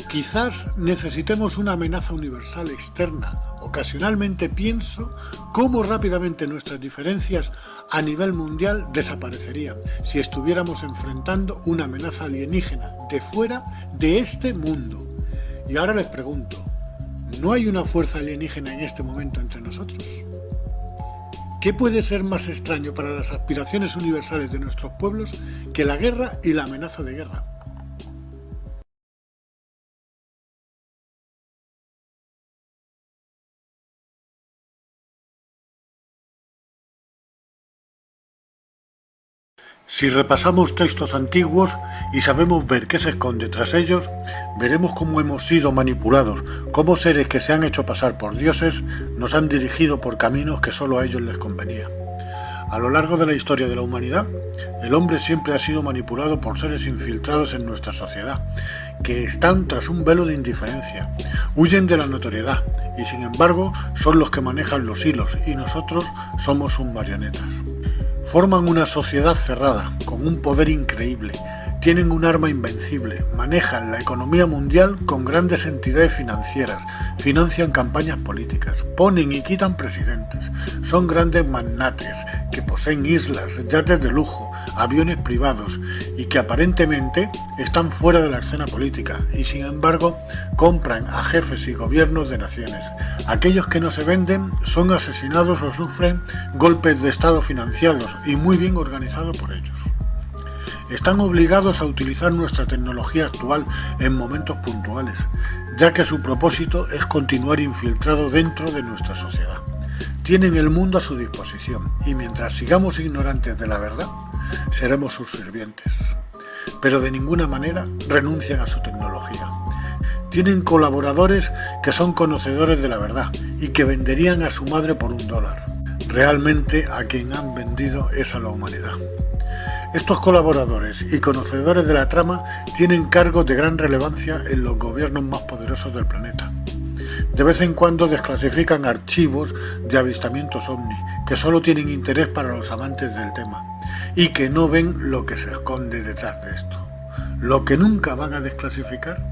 Quizás necesitemos una amenaza universal externa. Ocasionalmente pienso cómo rápidamente nuestras diferencias a nivel mundial desaparecerían si estuviéramos enfrentando una amenaza alienígena de fuera de este mundo. Y ahora les pregunto, ¿no hay una fuerza alienígena en este momento entre nosotros? ¿Qué puede ser más extraño para las aspiraciones universales de nuestros pueblos que la guerra y la amenaza de guerra? Si repasamos textos antiguos y sabemos ver qué se esconde tras ellos, veremos cómo hemos sido manipulados, cómo seres que se han hecho pasar por dioses nos han dirigido por caminos que solo a ellos les convenía. A lo largo de la historia de la humanidad, el hombre siempre ha sido manipulado por seres infiltrados en nuestra sociedad, que están tras un velo de indiferencia, huyen de la notoriedad y sin embargo son los que manejan los hilos y nosotros somos sus marionetas. Forman una sociedad cerrada, con un poder increíble, tienen un arma invencible, manejan la economía mundial con grandes entidades financieras, financian campañas políticas, ponen y quitan presidentes, son grandes magnates que poseen islas, yates de lujo, aviones privados y que aparentemente están fuera de la escena política y sin embargo compran a jefes y gobiernos de naciones. Aquellos que no se venden son asesinados o sufren golpes de estado financiados y muy bien organizados por ellos. Están obligados a utilizar nuestra tecnología actual en momentos puntuales, ya que su propósito es continuar infiltrado dentro de nuestra sociedad. Tienen el mundo a su disposición y mientras sigamos ignorantes de la verdad, seremos sus sirvientes. Pero de ninguna manera renuncian a su tecnología. Tienen colaboradores que son conocedores de la verdad y que venderían a su madre por $1. Realmente a quien han vendido es a la humanidad. Estos colaboradores y conocedores de la trama tienen cargos de gran relevancia en los gobiernos más poderosos del planeta. De vez en cuando desclasifican archivos de avistamientos OVNI que solo tienen interés para los amantes del tema y que no ven lo que se esconde detrás de esto. Lo que nunca van a desclasificar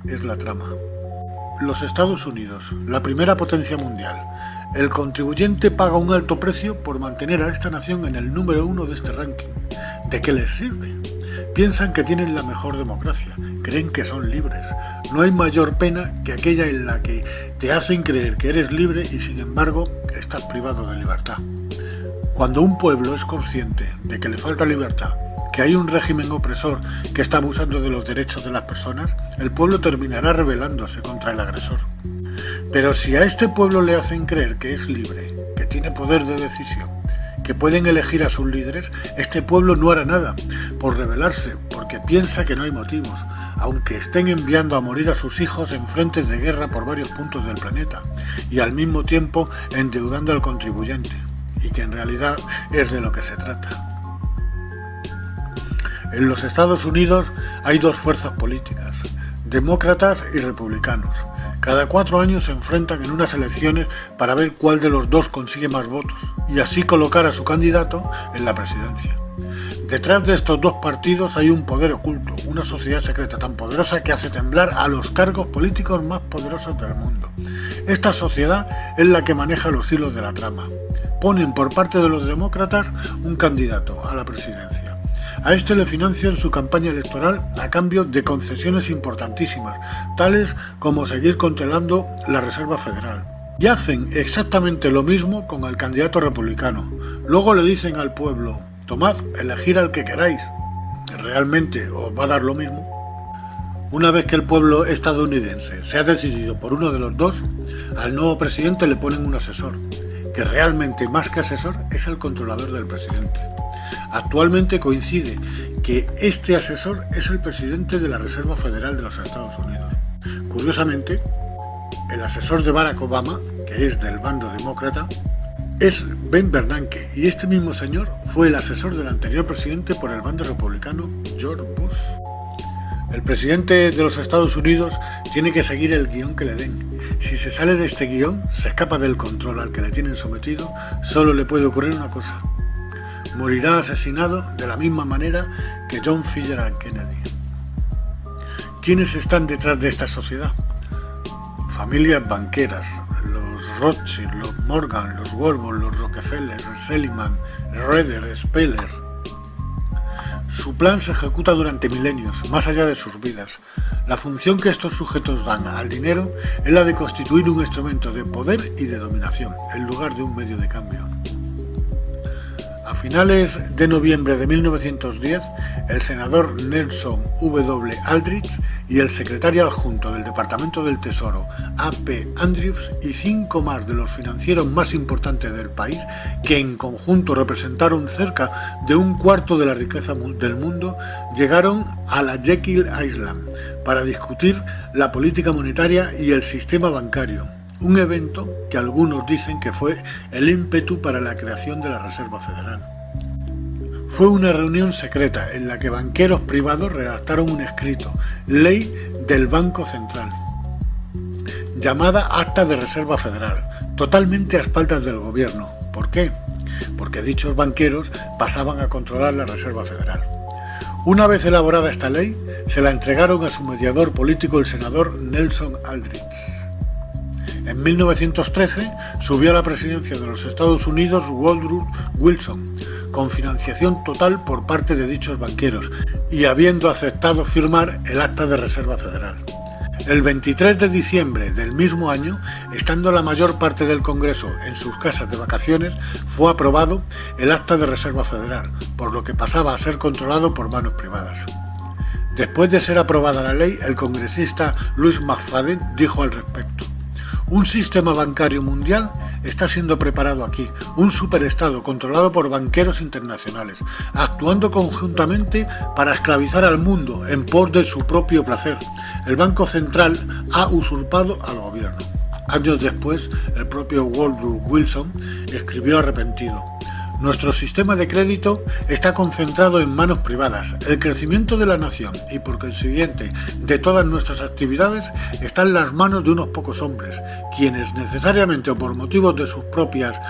es la trama. Los Estados Unidos, la primera potencia mundial. El contribuyente paga un alto precio por mantener a esta nación en el número 1 de este ranking. ¿De qué les sirve? Piensan que tienen la mejor democracia, creen que son libres. No hay mayor pena que aquella en la que te hacen creer que eres libre y sin embargo estás privado de libertad. Cuando un pueblo es consciente de que le falta libertad, que hay un régimen opresor que está abusando de los derechos de las personas, el pueblo terminará rebelándose contra el agresor. Pero si a este pueblo le hacen creer que es libre, que tiene poder de decisión, que pueden elegir a sus líderes, este pueblo no hará nada por rebelarse, porque piensa que no hay motivos, aunque estén enviando a morir a sus hijos en frentes de guerra por varios puntos del planeta, y al mismo tiempo endeudando al contribuyente, y que en realidad es de lo que se trata. En los Estados Unidos hay dos fuerzas políticas, demócratas y republicanos. Cada 4 años se enfrentan en unas elecciones para ver cuál de los dos consigue más votos y así colocar a su candidato en la presidencia. Detrás de estos dos partidos hay un poder oculto, una sociedad secreta tan poderosa que hace temblar a los cargos políticos más poderosos del mundo. Esta sociedad es la que maneja los hilos de la trama. Ponen por parte de los demócratas un candidato a la presidencia. A este le financian su campaña electoral a cambio de concesiones importantísimas, tales como seguir controlando la Reserva Federal. Y hacen exactamente lo mismo con el candidato republicano. Luego le dicen al pueblo: tomad, elegir al que queráis. ¿Realmente os va a dar lo mismo? Una vez que el pueblo estadounidense se ha decidido por uno de los dos, al nuevo presidente le ponen un asesor, que realmente más que asesor es el controlador del presidente. Actualmente coincide que este asesor es el presidente de la Reserva Federal de los Estados Unidos. Curiosamente, el asesor de Barack Obama, que es del bando demócrata, es Ben Bernanke, y este mismo señor fue el asesor del anterior presidente por el bando republicano, George Bush. El presidente de los Estados Unidos tiene que seguir el guión que le den. Si se sale de este guión, se escapa del control al que le tienen sometido, solo le puede ocurrir una cosa: morirá asesinado de la misma manera que John F. Kennedy. ¿Quiénes están detrás de esta sociedad? Familias banqueras, los Rothschild, los Morgan, los Warburg, los Rockefeller, Seligman, Reder, Speller. Su plan se ejecuta durante milenios, más allá de sus vidas. La función que estos sujetos dan al dinero es la de constituir un instrumento de poder y de dominación, en lugar de un medio de cambio. A finales de noviembre de 1910, el senador Nelson W. Aldrich y el secretario adjunto del Departamento del Tesoro, A.P. Andrews, y 5 más de los financieros más importantes del país, que en conjunto representaron cerca de un cuarto de la riqueza del mundo, llegaron a la Jekyll Island para discutir la política monetaria y el sistema bancario. Un evento que algunos dicen que fue el ímpetu para la creación de la Reserva Federal. Fue una reunión secreta en la que banqueros privados redactaron un escrito, Ley del Banco Central, llamada Acta de Reserva Federal, totalmente a espaldas del gobierno. ¿Por qué? Porque dichos banqueros pasaban a controlar la Reserva Federal. Una vez elaborada esta ley, se la entregaron a su mediador político, el senador Nelson Aldrich. En 1913 subió a la presidencia de los Estados Unidos Woodrow Wilson, con financiación total por parte de dichos banqueros y habiendo aceptado firmar el Acta de Reserva Federal. El 23 de diciembre del mismo año, estando la mayor parte del Congreso en sus casas de vacaciones, fue aprobado el Acta de Reserva Federal, por lo que pasaba a ser controlado por manos privadas. Después de ser aprobada la ley, el congresista Louis McFadden dijo al respecto: un sistema bancario mundial está siendo preparado aquí, un superestado controlado por banqueros internacionales, actuando conjuntamente para esclavizar al mundo en pos de su propio placer. El Banco Central ha usurpado al gobierno. Años después, el propio Woodrow Wilson escribió arrepentido: nuestro sistema de crédito está concentrado en manos privadas. El crecimiento de la nación y, por consiguiente, de todas nuestras actividades está en las manos de unos pocos hombres, quienes necesariamente o por motivos de sus propias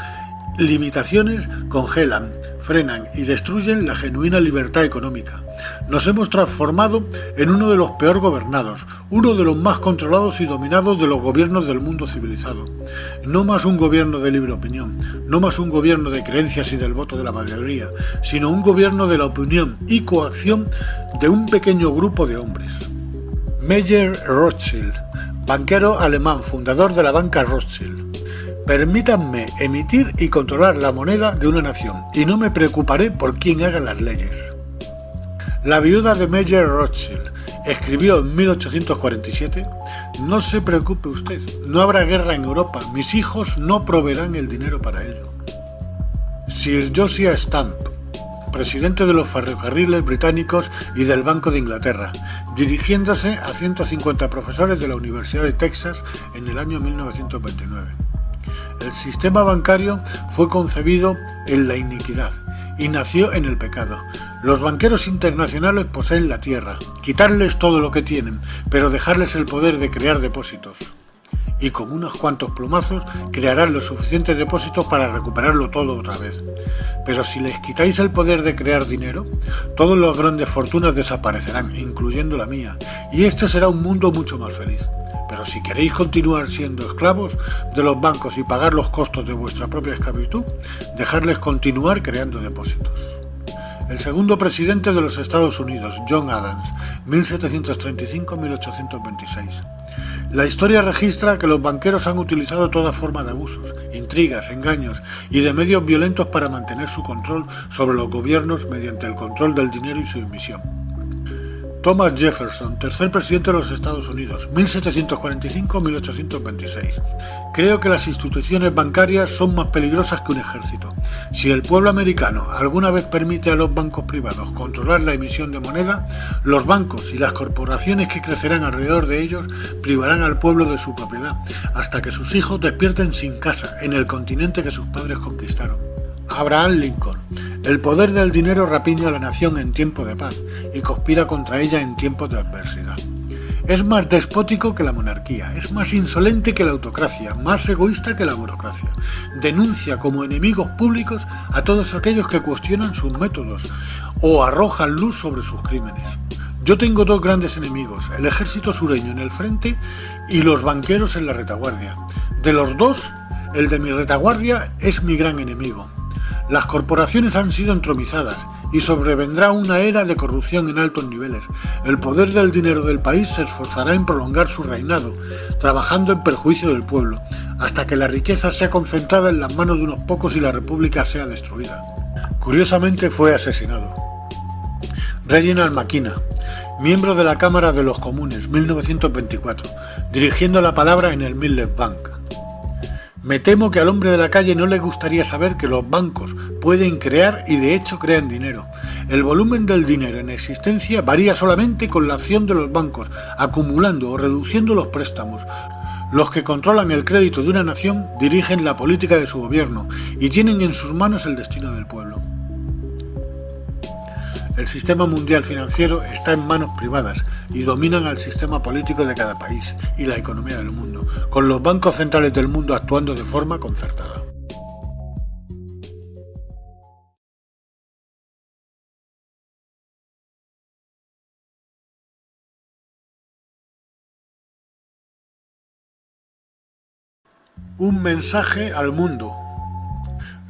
limitaciones congelan, frenan y destruyen la genuina libertad económica. Nos hemos transformado en uno de los peor gobernados, uno de los más controlados y dominados de los gobiernos del mundo civilizado. No más un gobierno de libre opinión, no más un gobierno de creencias y del voto de la mayoría, sino un gobierno de la opinión y coacción de un pequeño grupo de hombres. Meyer Rothschild, banquero alemán, fundador de la banca Rothschild. Permítanme emitir y controlar la moneda de una nación, y no me preocuparé por quién haga las leyes. La viuda de Mayer Rothschild escribió en 1847: no se preocupe usted, no habrá guerra en Europa, mis hijos no proveerán el dinero para ello. Sir Josiah Stamp, presidente de los ferrocarriles británicos y del Banco de Inglaterra, dirigiéndose a 150 profesores de la Universidad de Texas en el año 1929. El sistema bancario fue concebido en la iniquidad y nació en el pecado. Los banqueros internacionales poseen la tierra, quitarles todo lo que tienen, pero dejarles el poder de crear depósitos. Y con unos cuantos plumazos crearán los suficientes depósitos para recuperarlo todo otra vez. Pero si les quitáis el poder de crear dinero, todas las grandes fortunas desaparecerán, incluyendo la mía, y este será un mundo mucho más feliz. Pero si queréis continuar siendo esclavos de los bancos y pagar los costos de vuestra propia esclavitud, dejadles continuar creando depósitos. El segundo presidente de los Estados Unidos, John Adams, 1735-1826. La historia registra que los banqueros han utilizado toda forma de abusos, intrigas, engaños y de medios violentos para mantener su control sobre los gobiernos mediante el control del dinero y su emisión. Thomas Jefferson, tercer presidente de los Estados Unidos, 1745-1826. Creo que las instituciones bancarias son más peligrosas que un ejército. Si el pueblo americano alguna vez permite a los bancos privados controlar la emisión de moneda, los bancos y las corporaciones que crecerán alrededor de ellos privarán al pueblo de su propiedad, hasta que sus hijos despierten sin casa en el continente que sus padres conquistaron. Abraham Lincoln. El poder del dinero rapiña a la nación en tiempo de paz y conspira contra ella en tiempos de adversidad. Es más despótico que la monarquía, es más insolente que la autocracia, más egoísta que la burocracia. Denuncia como enemigos públicos a todos aquellos que cuestionan sus métodos o arrojan luz sobre sus crímenes. Yo tengo dos grandes enemigos, el ejército sureño en el frente y los banqueros en la retaguardia. De los dos, el de mi retaguardia es mi gran enemigo. Las corporaciones han sido entromizadas y sobrevendrá una era de corrupción en altos niveles. El poder del dinero del país se esforzará en prolongar su reinado, trabajando en perjuicio del pueblo, hasta que la riqueza sea concentrada en las manos de unos pocos y la república sea destruida. Curiosamente fue asesinado. Reginald Maquina, miembro de la Cámara de los Comunes, 1924, dirigiendo la palabra en el Millet Bank. Me temo que al hombre de la calle no le gustaría saber que los bancos pueden crear y de hecho crean dinero. El volumen del dinero en existencia varía solamente con la acción de los bancos, acumulando o reduciendo los préstamos. Los que controlan el crédito de una nación dirigen la política de su gobierno y tienen en sus manos el destino del pueblo. El sistema mundial financiero está en manos privadas y dominan al sistema político de cada país y la economía del mundo, con los bancos centrales del mundo actuando de forma concertada. Un mensaje al mundo.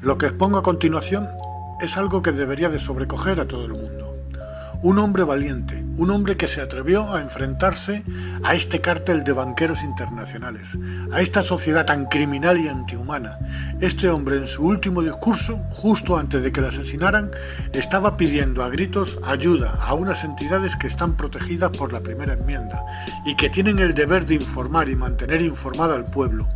Lo que expongo a continuación es algo que debería de sobrecoger a todo el mundo. Un hombre valiente, un hombre que se atrevió a enfrentarse a este cártel de banqueros internacionales, a esta sociedad tan criminal y antihumana. Este hombre en su último discurso, justo antes de que le asesinaran, estaba pidiendo a gritos ayuda a unas entidades que están protegidas por la primera enmienda y que tienen el deber de informar y mantener informado al pueblo.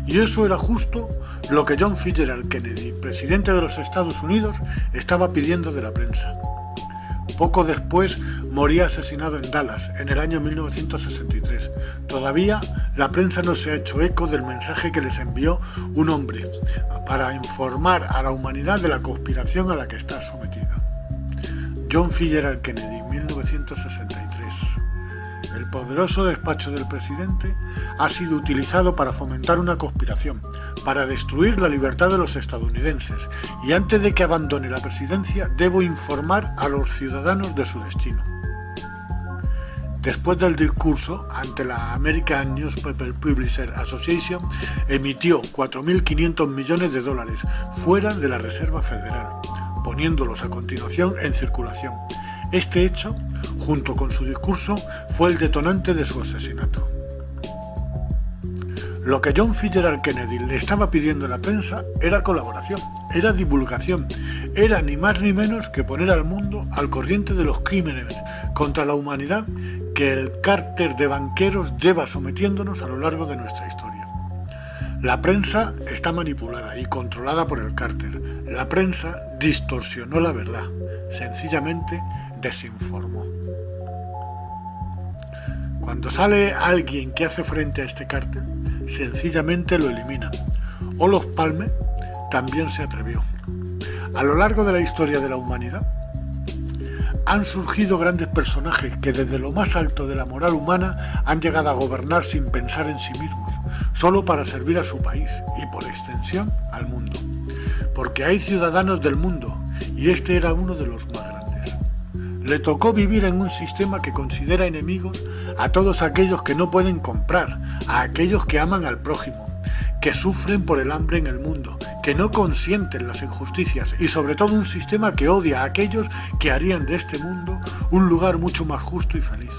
Y eso era justo lo que John F. Kennedy, presidente de los Estados Unidos, estaba pidiendo de la prensa. Poco después moría asesinado en Dallas, en el año 1963. Todavía la prensa no se ha hecho eco del mensaje que les envió un hombre para informar a la humanidad de la conspiración a la que está sometida. John F. Kennedy, 1963. El poderoso despacho del presidente ha sido utilizado para fomentar una conspiración, para destruir la libertad de los estadounidenses, y antes de que abandone la presidencia debo informar a los ciudadanos de su destino. Después del discurso, ante la American Newspaper Publishers Association, emitió $4.500 millones fuera de la Reserva Federal, poniéndolos a continuación en circulación. Este hecho, junto con su discurso, fue el detonante de su asesinato. Lo que John Fitzgerald Kennedy le estaba pidiendo a la prensa era colaboración, era divulgación, era ni más ni menos que poner al mundo al corriente de los crímenes contra la humanidad que el cártel de banqueros lleva sometiéndonos a lo largo de nuestra historia. La prensa está manipulada y controlada por el cártel. La prensa distorsionó la verdad, sencillamente desinformó. Cuando sale alguien que hace frente a este cártel, sencillamente lo eliminan. Olof Palme también se atrevió. A lo largo de la historia de la humanidad, han surgido grandes personajes que desde lo más alto de la moral humana han llegado a gobernar sin pensar en sí mismos, solo para servir a su país y, por extensión, al mundo. Porque hay ciudadanos del mundo, y este era uno de los más grandes. Le tocó vivir en un sistema que considera enemigos a todos aquellos que no pueden comprar, a aquellos que aman al prójimo, que sufren por el hambre en el mundo, que no consienten las injusticias y sobre todo un sistema que odia a aquellos que harían de este mundo un lugar mucho más justo y feliz.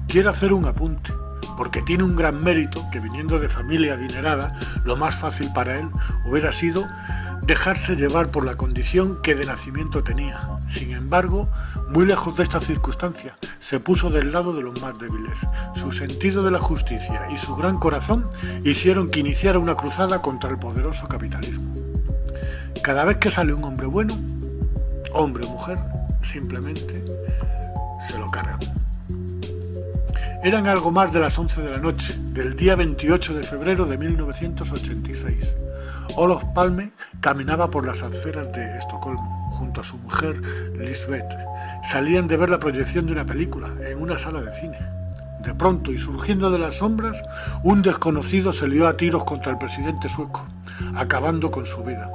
Quiero hacer un apunte, porque tiene un gran mérito que viniendo de familia adinerada, lo más fácil para él hubiera sido dejarse llevar por la condición que de nacimiento tenía. Sin embargo, muy lejos de esta circunstancia, se puso del lado de los más débiles. Su sentido de la justicia y su gran corazón hicieron que iniciara una cruzada contra el poderoso capitalismo. Cada vez que sale un hombre bueno, hombre o mujer, simplemente se lo cargan. Eran algo más de las 11 de la noche, del día 28 de febrero de 1986. Olof Palme caminaba por las aceras de Estocolmo, junto a su mujer Lisbeth. Salían de ver la proyección de una película en una sala de cine. De pronto, y surgiendo de las sombras, un desconocido se lió a tiros contra el presidente sueco, acabando con su vida.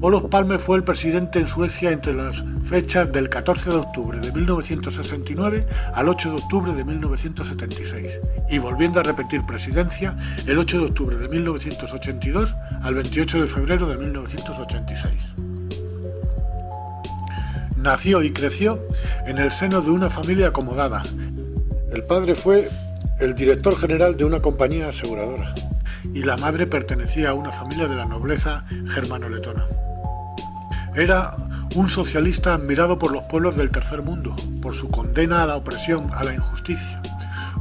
Olof Palme fue el presidente en Suecia entre las fechas del 14 de octubre de 1969 al 8 de octubre de 1976 y volviendo a repetir presidencia el 8 de octubre de 1982 al 28 de febrero de 1986. Nació y creció en el seno de una familia acomodada. El padre fue el director general de una compañía aseguradora y la madre pertenecía a una familia de la nobleza germano-letona. Era un socialista admirado por los pueblos del tercer mundo, por su condena a la opresión, a la injusticia.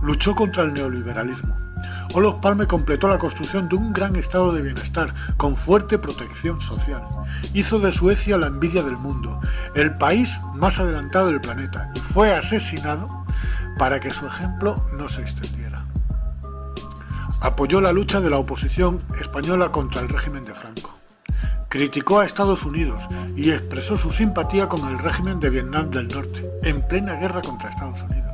Luchó contra el neoliberalismo. Olof Palme completó la construcción de un gran estado de bienestar, con fuerte protección social. Hizo de Suecia la envidia del mundo, el país más adelantado del planeta, y fue asesinado para que su ejemplo no se extendiera. Apoyó la lucha de la oposición española contra el régimen de Franco. Criticó a Estados Unidos y expresó su simpatía con el régimen de Vietnam del Norte, en plena guerra contra Estados Unidos.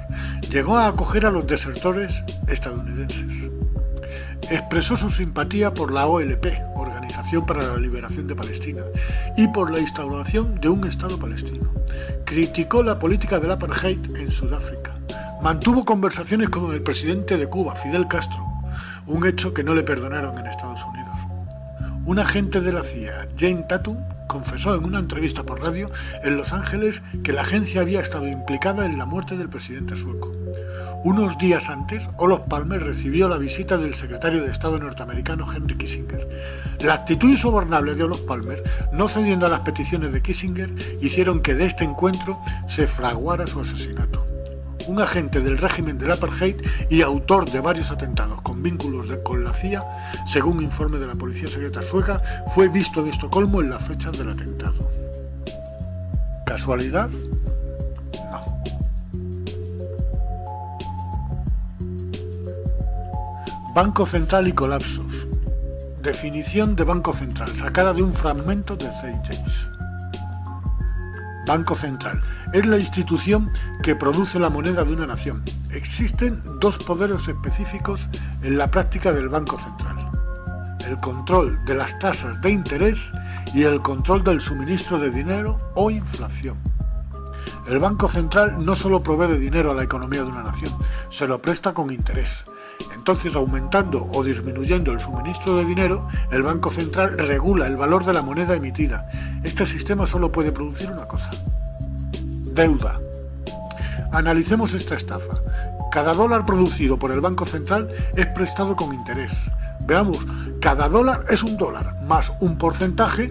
Llegó a acoger a los desertores estadounidenses. Expresó su simpatía por la OLP, Organización para la Liberación de Palestina, y por la instauración de un Estado palestino. Criticó la política del apartheid en Sudáfrica. Mantuvo conversaciones con el presidente de Cuba, Fidel Castro, un hecho que no le perdonaron en Estados Unidos. Un agente de la CIA, Jane Tatum, confesó en una entrevista por radio en Los Ángeles que la agencia había estado implicada en la muerte del presidente sueco. Unos días antes, Olof Palme recibió la visita del secretario de Estado norteamericano Henry Kissinger. La actitud insobornable de Olof Palme, no cediendo a las peticiones de Kissinger, hicieron que de este encuentro se fraguara su asesinato. Un agente del régimen del apartheid y autor de varios atentados con vínculos con la CIA, según informe de la policía secreta sueca, fue visto en Estocolmo en las fechas del atentado. ¿Casualidad? No. Banco Central y colapsos. Definición de Banco Central, sacada de un fragmento de St. James. Banco Central es la institución que produce la moneda de una nación. Existen dos poderes específicos en la práctica del Banco Central: el control de las tasas de interés y el control del suministro de dinero o inflación. El Banco Central no solo provee de dinero a la economía de una nación, se lo presta con interés. Entonces, aumentando o disminuyendo el suministro de dinero, el Banco Central regula el valor de la moneda emitida. Este sistema solo puede producir una cosa: deuda. Analicemos esta estafa. Cada dólar producido por el Banco Central es prestado con interés. Veamos, cada dólar es un dólar más un porcentaje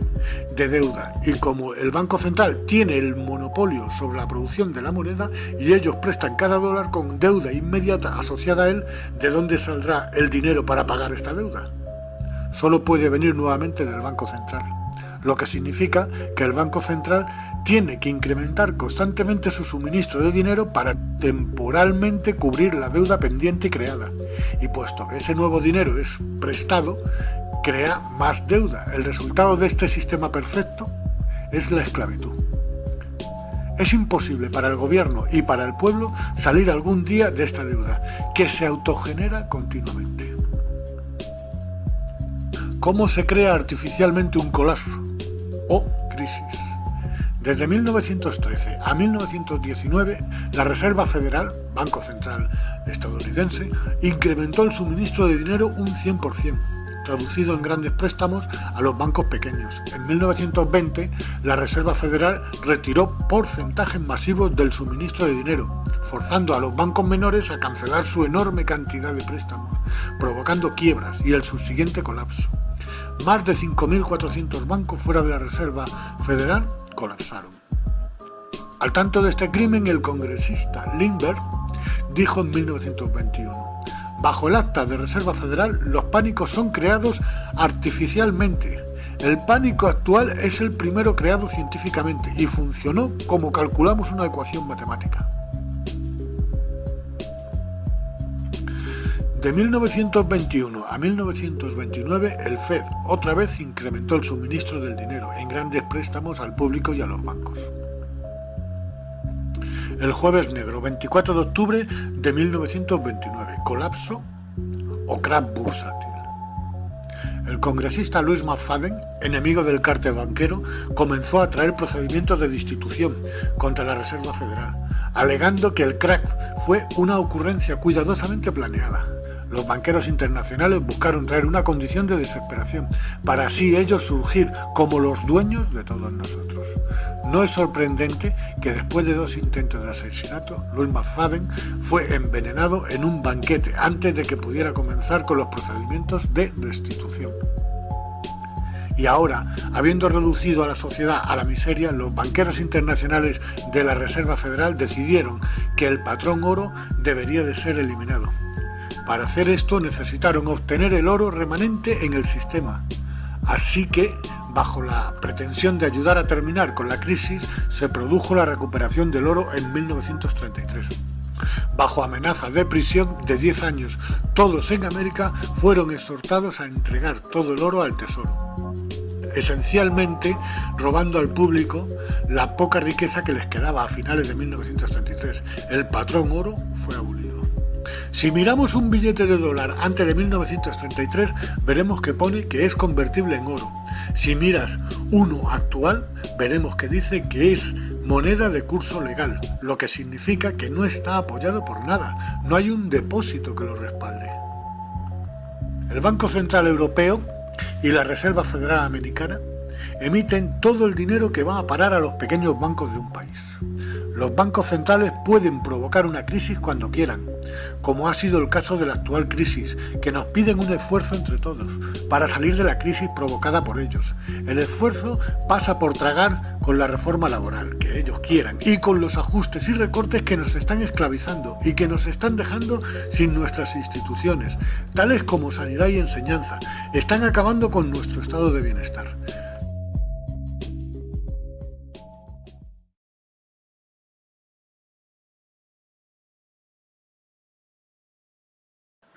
de deuda, y como el Banco Central tiene el monopolio sobre la producción de la moneda y ellos prestan cada dólar con deuda inmediata asociada a él, ¿de dónde saldrá el dinero para pagar esta deuda? Solo puede venir nuevamente del Banco Central, lo que significa que el Banco Central tiene que incrementar constantemente su suministro de dinero para temporalmente cubrir la deuda pendiente creada. Y puesto que ese nuevo dinero es prestado, crea más deuda. El resultado de este sistema perfecto es la esclavitud. Es imposible para el gobierno y para el pueblo salir algún día de esta deuda, que se autogenera continuamente. ¿Cómo se crea artificialmente un colapso o crisis? Desde 1913 a 1919, la Reserva Federal, Banco Central estadounidense, incrementó el suministro de dinero un 100%, traducido en grandes préstamos a los bancos pequeños. En 1920, la Reserva Federal retiró porcentajes masivos del suministro de dinero, forzando a los bancos menores a cancelar su enorme cantidad de préstamos, provocando quiebras y el subsiguiente colapso. Más de 5.400 bancos fuera de la Reserva Federal colapsaron. Al tanto de este crimen, el congresista Lindbergh dijo en 1921: bajo el Acta de Reserva Federal, los pánicos son creados artificialmente. El pánico actual es el primero creado científicamente y funcionó como calculamos una ecuación matemática. De 1921 a 1929, el Fed otra vez incrementó el suministro del dinero en grandes préstamos al público y a los bancos. El jueves negro, 24 de octubre de 1929, colapso o crack bursátil. El congresista Louis McFadden, enemigo del cártel banquero, comenzó a traer procedimientos de destitución contra la Reserva Federal, alegando que el crack fue una ocurrencia cuidadosamente planeada. Los banqueros internacionales buscaron traer una condición de desesperación, para así ellos surgir como los dueños de todos nosotros. No es sorprendente que después de 2 intentos de asesinato, Louis McFadden fue envenenado en un banquete antes de que pudiera comenzar con los procedimientos de destitución. Y ahora, habiendo reducido a la sociedad a la miseria, los banqueros internacionales de la Reserva Federal decidieron que el patrón oro debería de ser eliminado. Para hacer esto necesitaron obtener el oro remanente en el sistema. Así que, bajo la pretensión de ayudar a terminar con la crisis, se produjo la recuperación del oro en 1933. Bajo amenaza de prisión de 10 años, todos en América fueron exhortados a entregar todo el oro al tesoro, esencialmente robando al público la poca riqueza que les quedaba a finales de 1933. El patrón oro fue abolido. Si miramos un billete de dólar antes de 1933, veremos que pone que es convertible en oro. Si miras uno actual, veremos que dice que es moneda de curso legal, lo que significa que no está apoyado por nada, no hay un depósito que lo respalde. El Banco Central Europeo y la Reserva Federal Americana emiten todo el dinero que va a parar a los pequeños bancos de un país. Los bancos centrales pueden provocar una crisis cuando quieran, como ha sido el caso de la actual crisis, que nos piden un esfuerzo entre todos para salir de la crisis provocada por ellos. El esfuerzo pasa por tragar con la reforma laboral que ellos quieran y con los ajustes y recortes que nos están esclavizando y que nos están dejando sin nuestras instituciones, tales como sanidad y enseñanza. Están acabando con nuestro estado de bienestar.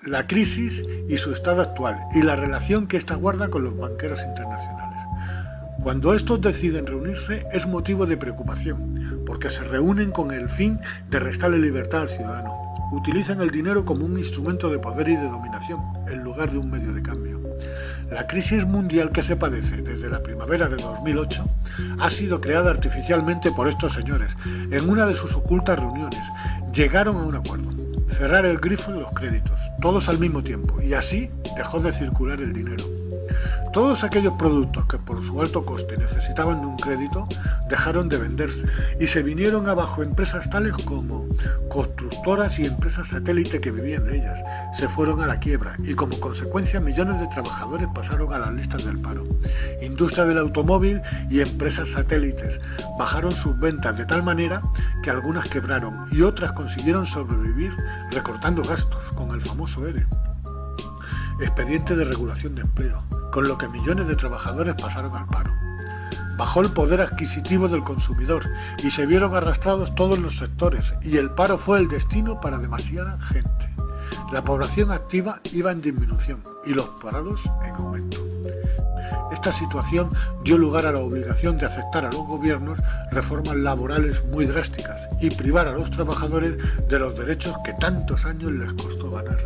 La crisis y su estado actual y la relación que ésta guarda con los banqueros internacionales. Cuando estos deciden reunirse es motivo de preocupación, porque se reúnen con el fin de restarle libertad al ciudadano. Utilizan el dinero como un instrumento de poder y de dominación, en lugar de un medio de cambio. La crisis mundial que se padece desde la primavera de 2008 ha sido creada artificialmente por estos señores. En una de sus ocultas reuniones llegaron a un acuerdo: cerrar el grifo de los créditos, todos al mismo tiempo, y así dejó de circular el dinero. Todos aquellos productos que por su alto coste necesitaban de un crédito dejaron de venderse y se vinieron abajo empresas tales como constructoras y empresas satélite que vivían de ellas. Se fueron a la quiebra y como consecuencia millones de trabajadores pasaron a las listas del paro. Industria del automóvil y empresas satélites bajaron sus ventas de tal manera que algunas quebraron y otras consiguieron sobrevivir recortando gastos con el famoso ERE, expediente de regulación de empleo, con lo que millones de trabajadores pasaron al paro. Bajó el poder adquisitivo del consumidor y se vieron arrastrados todos los sectores y el paro fue el destino para demasiada gente. La población activa iba en disminución y los parados en aumento. Esta situación dio lugar a la obligación de aceptar a los gobiernos reformas laborales muy drásticas y privar a los trabajadores de los derechos que tantos años les costó ganar.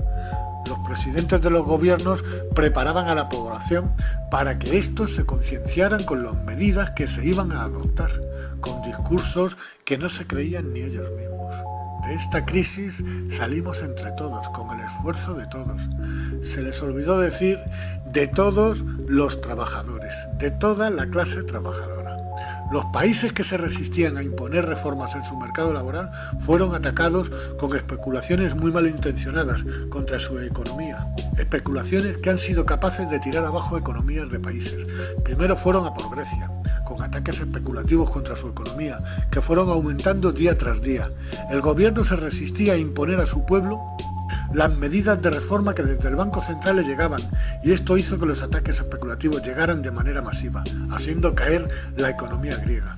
Los presidentes de los gobiernos preparaban a la población para que estos se concienciaran con las medidas que se iban a adoptar, con discursos que no se creían ni ellos mismos. De esta crisis salimos entre todos, con el esfuerzo de todos. Se les olvidó decir de todos los trabajadores, de toda la clase trabajadora. Los países que se resistían a imponer reformas en su mercado laboral fueron atacados con especulaciones muy malintencionadas contra su economía. Especulaciones que han sido capaces de tirar abajo economías de países. Primero fueron a por Grecia, con ataques especulativos contra su economía, que fueron aumentando día tras día. El gobierno se resistía a imponer a su pueblo las medidas de reforma que desde el Banco Central le llegaban, y esto hizo que los ataques especulativos llegaran de manera masiva, haciendo caer la economía griega.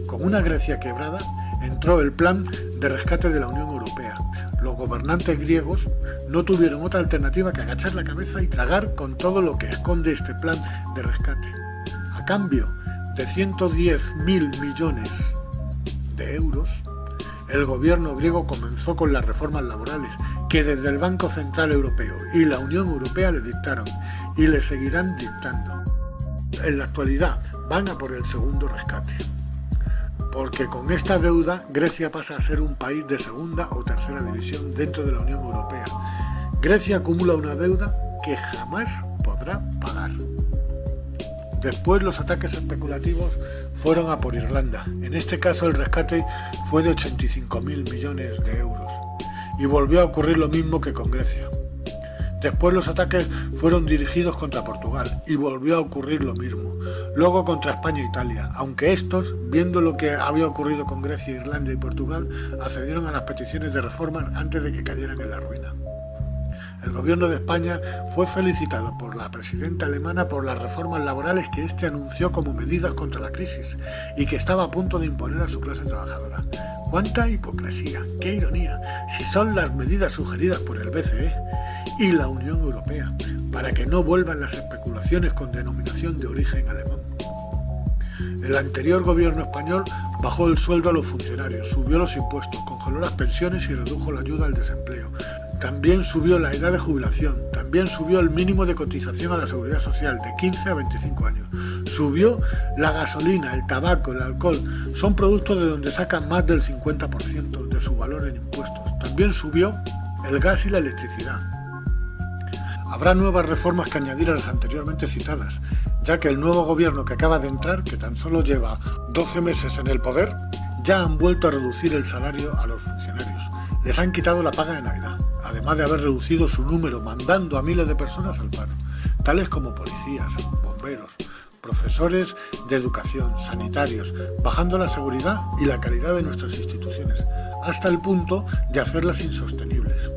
Con una Grecia quebrada, entró el plan de rescate de la Unión Europea. Los gobernantes griegos no tuvieron otra alternativa que agachar la cabeza y tragar con todo lo que esconde este plan de rescate. A cambio de 110.000 millones de euros, el gobierno griego comenzó con las reformas laborales que desde el Banco Central Europeo y la Unión Europea le dictaron y le seguirán dictando. En la actualidad van a por el segundo rescate, porque con esta deuda Grecia pasa a ser un país de segunda o tercera división dentro de la Unión Europea. Grecia acumula una deuda que jamás podrá pagar. Después los ataques especulativos fueron a por Irlanda. En este caso el rescate fue de 85.000 millones de euros. Y volvió a ocurrir lo mismo que con Grecia. Después los ataques fueron dirigidos contra Portugal y volvió a ocurrir lo mismo. Luego contra España e Italia, aunque estos, viendo lo que había ocurrido con Grecia, Irlanda y Portugal, accedieron a las peticiones de reformas antes de que cayeran en la ruina. El gobierno de España fue felicitado por la presidenta alemana por las reformas laborales que éste anunció como medidas contra la crisis y que estaba a punto de imponer a su clase trabajadora. ¡Cuánta hipocresía! ¡Qué ironía! Si son las medidas sugeridas por el BCE y la Unión Europea para que no vuelvan las especulaciones con denominación de origen alemán. El anterior gobierno español bajó el sueldo a los funcionarios, subió los impuestos, congeló las pensiones y redujo la ayuda al desempleo. También subió la edad de jubilación, también subió el mínimo de cotización a la seguridad social de 15 a 25 años. Subió la gasolina, el tabaco, el alcohol, son productos de donde sacan más del 50% de su valor en impuestos. También subió el gas y la electricidad. Habrá nuevas reformas que añadir a las anteriormente citadas, ya que el nuevo gobierno que acaba de entrar, que tan solo lleva 12 meses en el poder, ya han vuelto a reducir el salario a los funcionarios. Les han quitado la paga de Navidad, además de haber reducido su número, mandando a miles de personas al paro, tales como policías, bomberos, profesores de educación, sanitarios, bajando la seguridad y la calidad de nuestras instituciones, hasta el punto de hacerlas insostenibles,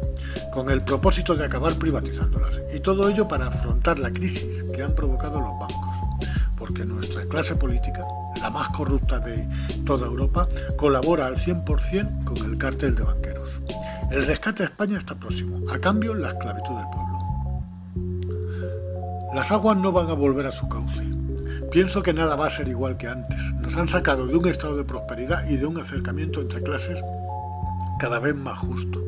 con el propósito de acabar privatizándolas, y todo ello para afrontar la crisis que han provocado los bancos, porque nuestra clase política, la más corrupta de toda Europa, colabora al 100% con el cártel de banqueros. El rescate a España está próximo, a cambio la esclavitud del pueblo. Las aguas no van a volver a su cauce. Pienso que nada va a ser igual que antes. Nos han sacado de un estado de prosperidad y de un acercamiento entre clases cada vez más justo.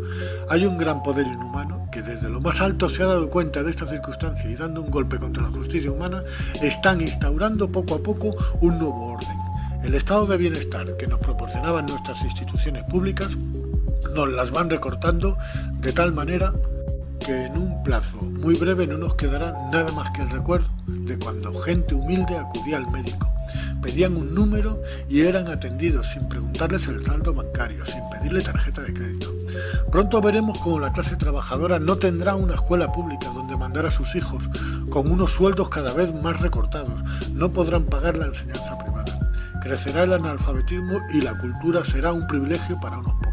Hay un gran poder inhumano que desde lo más alto se ha dado cuenta de esta circunstancia y dando un golpe contra la justicia humana, están instaurando poco a poco un nuevo orden. El estado de bienestar que nos proporcionaban nuestras instituciones públicas nos las van recortando de tal manera que en un plazo muy breve no nos quedará nada más que el recuerdo de cuando gente humilde acudía al médico, pedían un número y eran atendidos sin preguntarles el saldo bancario, sin pedirle tarjeta de crédito. Pronto veremos cómo la clase trabajadora no tendrá una escuela pública donde mandar a sus hijos con unos sueldos cada vez más recortados. No podrán pagar la enseñanza privada. Crecerá el analfabetismo y la cultura será un privilegio para unos pocos.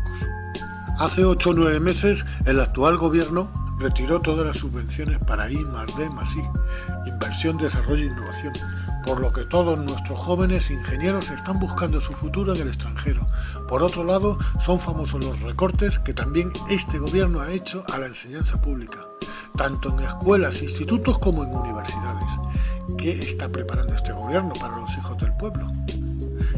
Hace 8 o 9 meses el actual gobierno retiró todas las subvenciones para I+D+I, inversión, desarrollo e innovación, por lo que todos nuestros jóvenes ingenieros están buscando su futuro en el extranjero. Por otro lado, son famosos los recortes que también este gobierno ha hecho a la enseñanza pública, tanto en escuelas, institutos como en universidades. ¿Qué está preparando este gobierno para los hijos del pueblo?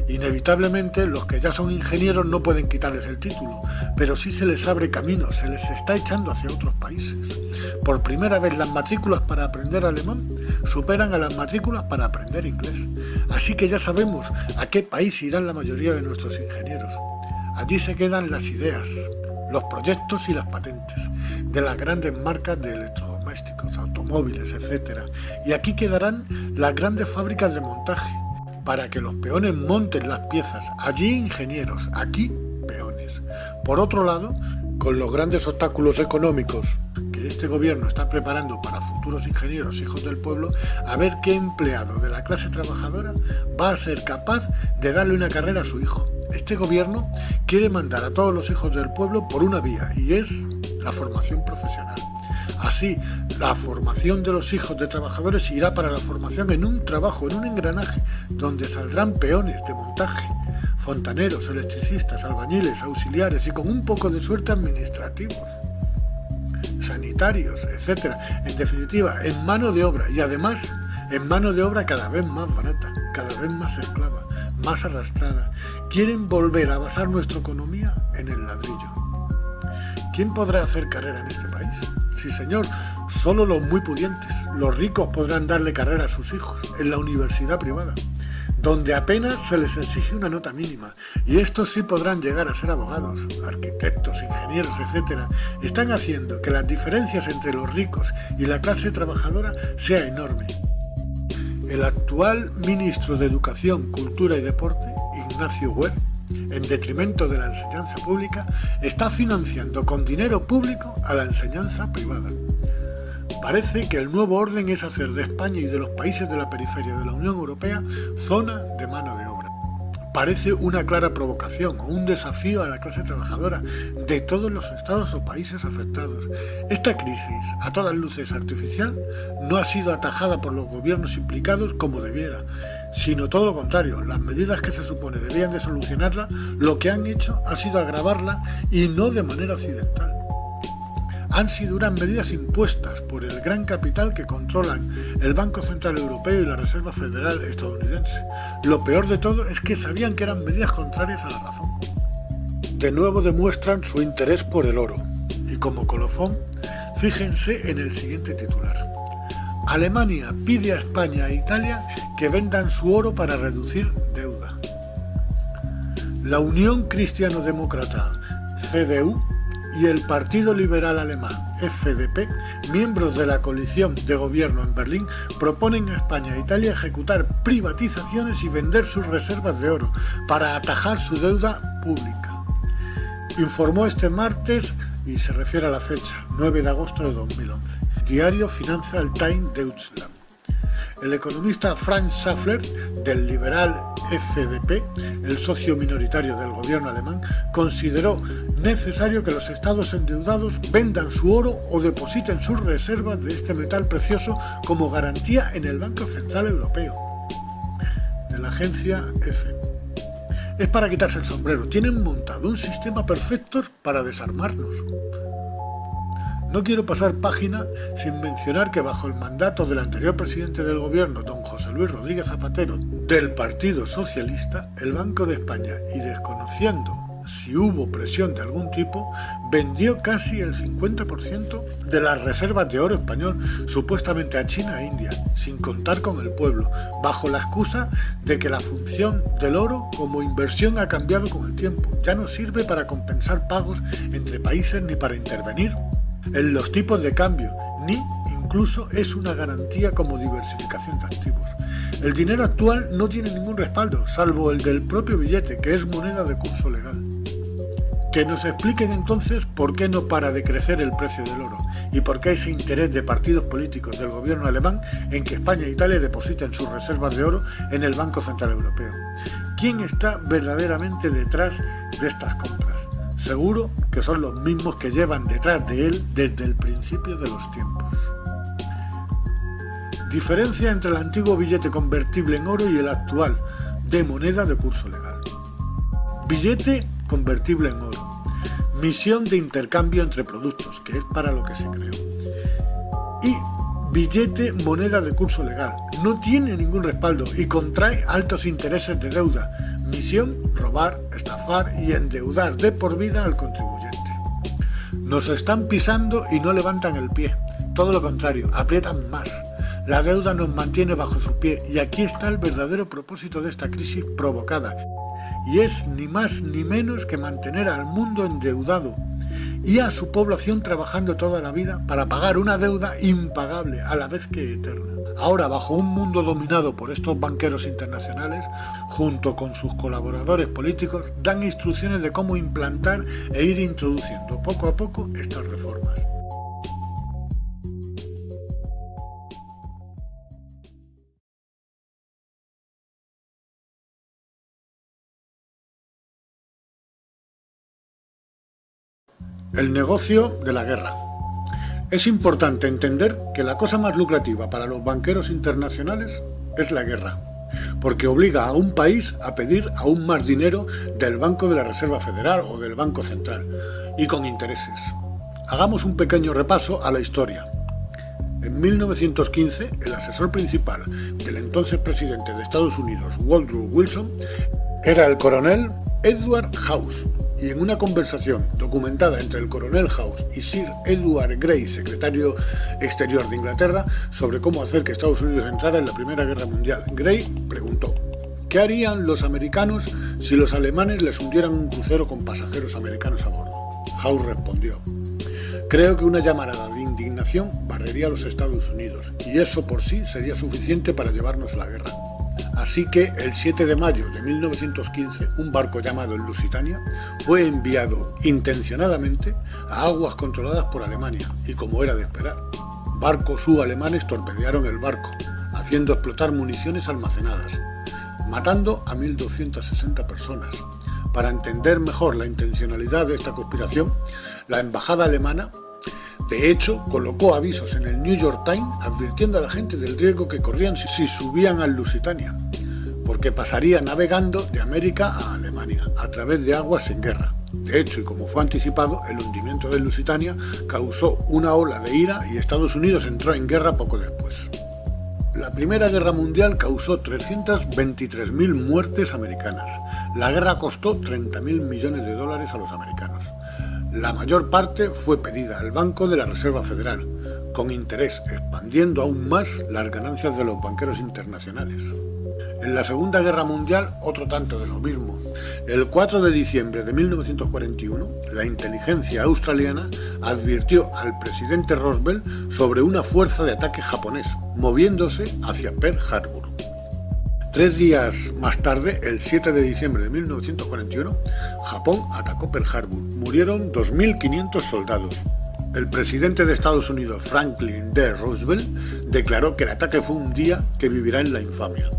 Inevitablemente, los que ya son ingenieros no pueden quitarles el título, pero sí se les abre camino, se les está echando hacia otros países. Por primera vez, las matrículas para aprender alemán superan a las matrículas para aprender inglés. Así que ya sabemos a qué país irán la mayoría de nuestros ingenieros. Allí se quedan las ideas, los proyectos y las patentes de las grandes marcas de electrodomésticos, automóviles, etc. Y aquí quedarán las grandes fábricas de montaje, para que los peones monten las piezas. Allí ingenieros, aquí peones. Por otro lado, con los grandes obstáculos económicos que este gobierno está preparando para futuros ingenieros hijos del pueblo, a ver qué empleado de la clase trabajadora va a ser capaz de darle una carrera a su hijo. Este gobierno quiere mandar a todos los hijos del pueblo por una vía, y es la formación profesional. Así, la formación de los hijos de trabajadores irá para la formación en un trabajo, en un engranaje, donde saldrán peones de montaje, fontaneros, electricistas, albañiles, auxiliares y con un poco de suerte administrativos, sanitarios, etc. En definitiva, en mano de obra, y además en mano de obra cada vez más barata, cada vez más esclava, más arrastrada. Quieren volver a basar nuestra economía en el ladrillo. ¿Quién podrá hacer carrera en este país? Sí, señor, solo los muy pudientes. Los ricos podrán darle carrera a sus hijos en la universidad privada, donde apenas se les exige una nota mínima, y estos sí podrán llegar a ser abogados, arquitectos, ingenieros, etc. Están haciendo que las diferencias entre los ricos y la clase trabajadora sea enorme. El actual ministro de Educación, Cultura y Deporte, Ignacio Webb, en detrimento de la enseñanza pública, está financiando con dinero público a la enseñanza privada. Parece que el nuevo orden es hacer de España y de los países de la periferia de la Unión Europea zona de mano de obra. Parece una clara provocación o un desafío a la clase trabajadora de todos los estados o países afectados. Esta crisis, a todas luces artificial, no ha sido atajada por los gobiernos implicados como debiera, sino todo lo contrario. Las medidas que se supone debían de solucionarla, lo que han hecho ha sido agravarla, y no de manera accidental. Han sido unas medidas impuestas por el gran capital que controlan el Banco Central Europeo y la Reserva Federal estadounidense. Lo peor de todo es que sabían que eran medidas contrarias a la razón. De nuevo demuestran su interés por el oro. Y como colofón, fíjense en el siguiente titular. Alemania pide a España e Italia que vendan su oro para reducir deuda. La Unión Cristiano-Demócrata, CDU, y el Partido Liberal Alemán, FDP, miembros de la coalición de gobierno en Berlín, proponen a España e Italia ejecutar privatizaciones y vender sus reservas de oro para atajar su deuda pública. Informó este martes, y se refiere a la fecha, 9 de agosto de 2011, diario Financial Times Deutschland. El economista Frank Schaffler, del liberal FDP, el socio minoritario del gobierno alemán, consideró necesario que los estados endeudados vendan su oro o depositen sus reservas de este metal precioso como garantía en el Banco Central Europeo, de la agencia EFE. Es para quitarse el sombrero. Tienen montado un sistema perfecto para desarmarnos. No quiero pasar página sin mencionar que bajo el mandato del anterior presidente del gobierno, don José Luis Rodríguez Zapatero, del Partido Socialista, el Banco de España, y desconociendo si hubo presión de algún tipo, vendió casi el 50% de las reservas de oro español, supuestamente a China e India, sin contar con el pueblo, bajo la excusa de que la función del oro como inversión ha cambiado con el tiempo. Ya no sirve para compensar pagos entre países ni para intervenir en los tipos de cambio, ni incluso es una garantía como diversificación de activos. El dinero actual no tiene ningún respaldo, salvo el del propio billete, que es moneda de curso legal. Que nos expliquen entonces por qué no para de crecer el precio del oro y por qué ese interés de partidos políticos del gobierno alemán en que España e Italia depositen sus reservas de oro en el Banco Central Europeo. ¿Quién está verdaderamente detrás de estas compras? Seguro que son los mismos que llevan detrás de él desde el principio de los tiempos. Diferencia entre el antiguo billete convertible en oro y el actual, de moneda de curso legal. Billete convertible en oro. Misión de intercambio entre productos, que es para lo que se creó. Y billete moneda de curso legal. No tiene ningún respaldo y contrae altos intereses de deuda. Misión, robar, estafar y endeudar de por vida al contribuyente. Nos están pisando y no levantan el pie. Todo lo contrario, aprietan más. La deuda nos mantiene bajo su pie y aquí está el verdadero propósito de esta crisis provocada. Y es ni más ni menos que mantener al mundo endeudado y a su población trabajando toda la vida para pagar una deuda impagable a la vez que eterna. Ahora, bajo un mundo dominado por estos banqueros internacionales, junto con sus colaboradores políticos, dan instrucciones de cómo implantar e ir introduciendo poco a poco estas reformas. El negocio de la guerra. Es importante entender que la cosa más lucrativa para los banqueros internacionales es la guerra, porque obliga a un país a pedir aún más dinero del Banco de la Reserva Federal o del Banco Central, y con intereses. Hagamos un pequeño repaso a la historia. En 1915, el asesor principal del entonces presidente de Estados Unidos, Woodrow Wilson, era el coronel Edward House, y en una conversación documentada entre el coronel House y Sir Edward Grey, secretario exterior de Inglaterra, sobre cómo hacer que Estados Unidos entrara en la Primera Guerra Mundial, Grey preguntó: ¿qué harían los americanos si los alemanes les hundieran un crucero con pasajeros americanos a bordo? House respondió: creo que una llamarada de indignación barrería a los Estados Unidos, y eso por sí sería suficiente para llevarnos a la guerra. Así que el 7 de mayo de 1915, un barco llamado el Lusitania fue enviado intencionadamente a aguas controladas por Alemania, y como era de esperar, barcos alemanes torpedearon el barco, haciendo explotar municiones almacenadas, matando a 1.260 personas. Para entender mejor la intencionalidad de esta conspiración, la embajada alemana, de hecho, colocó avisos en el New York Times advirtiendo a la gente del riesgo que corrían si subían al Lusitania, porque pasaría navegando de América a Alemania, a través de aguas en guerra. De hecho, y como fue anticipado, el hundimiento del Lusitania causó una ola de ira y Estados Unidos entró en guerra poco después. La Primera Guerra Mundial causó 323.000 muertes americanas. La guerra costó 30.000 millones de dólares a los americanos. La mayor parte fue pedida al Banco de la Reserva Federal, con interés, expandiendo aún más las ganancias de los banqueros internacionales. En la Segunda Guerra Mundial, otro tanto de lo mismo. El 4 de diciembre de 1941, la inteligencia australiana advirtió al presidente Roosevelt sobre una fuerza de ataque japonés, moviéndose hacia Pearl Harbor. 3 días más tarde, el 7 de diciembre de 1941, Japón atacó Pearl Harbor. Murieron 2.500 soldados. El presidente de Estados Unidos, Franklin D. Roosevelt, declaró que el ataque fue un día que vivirá en la infamia.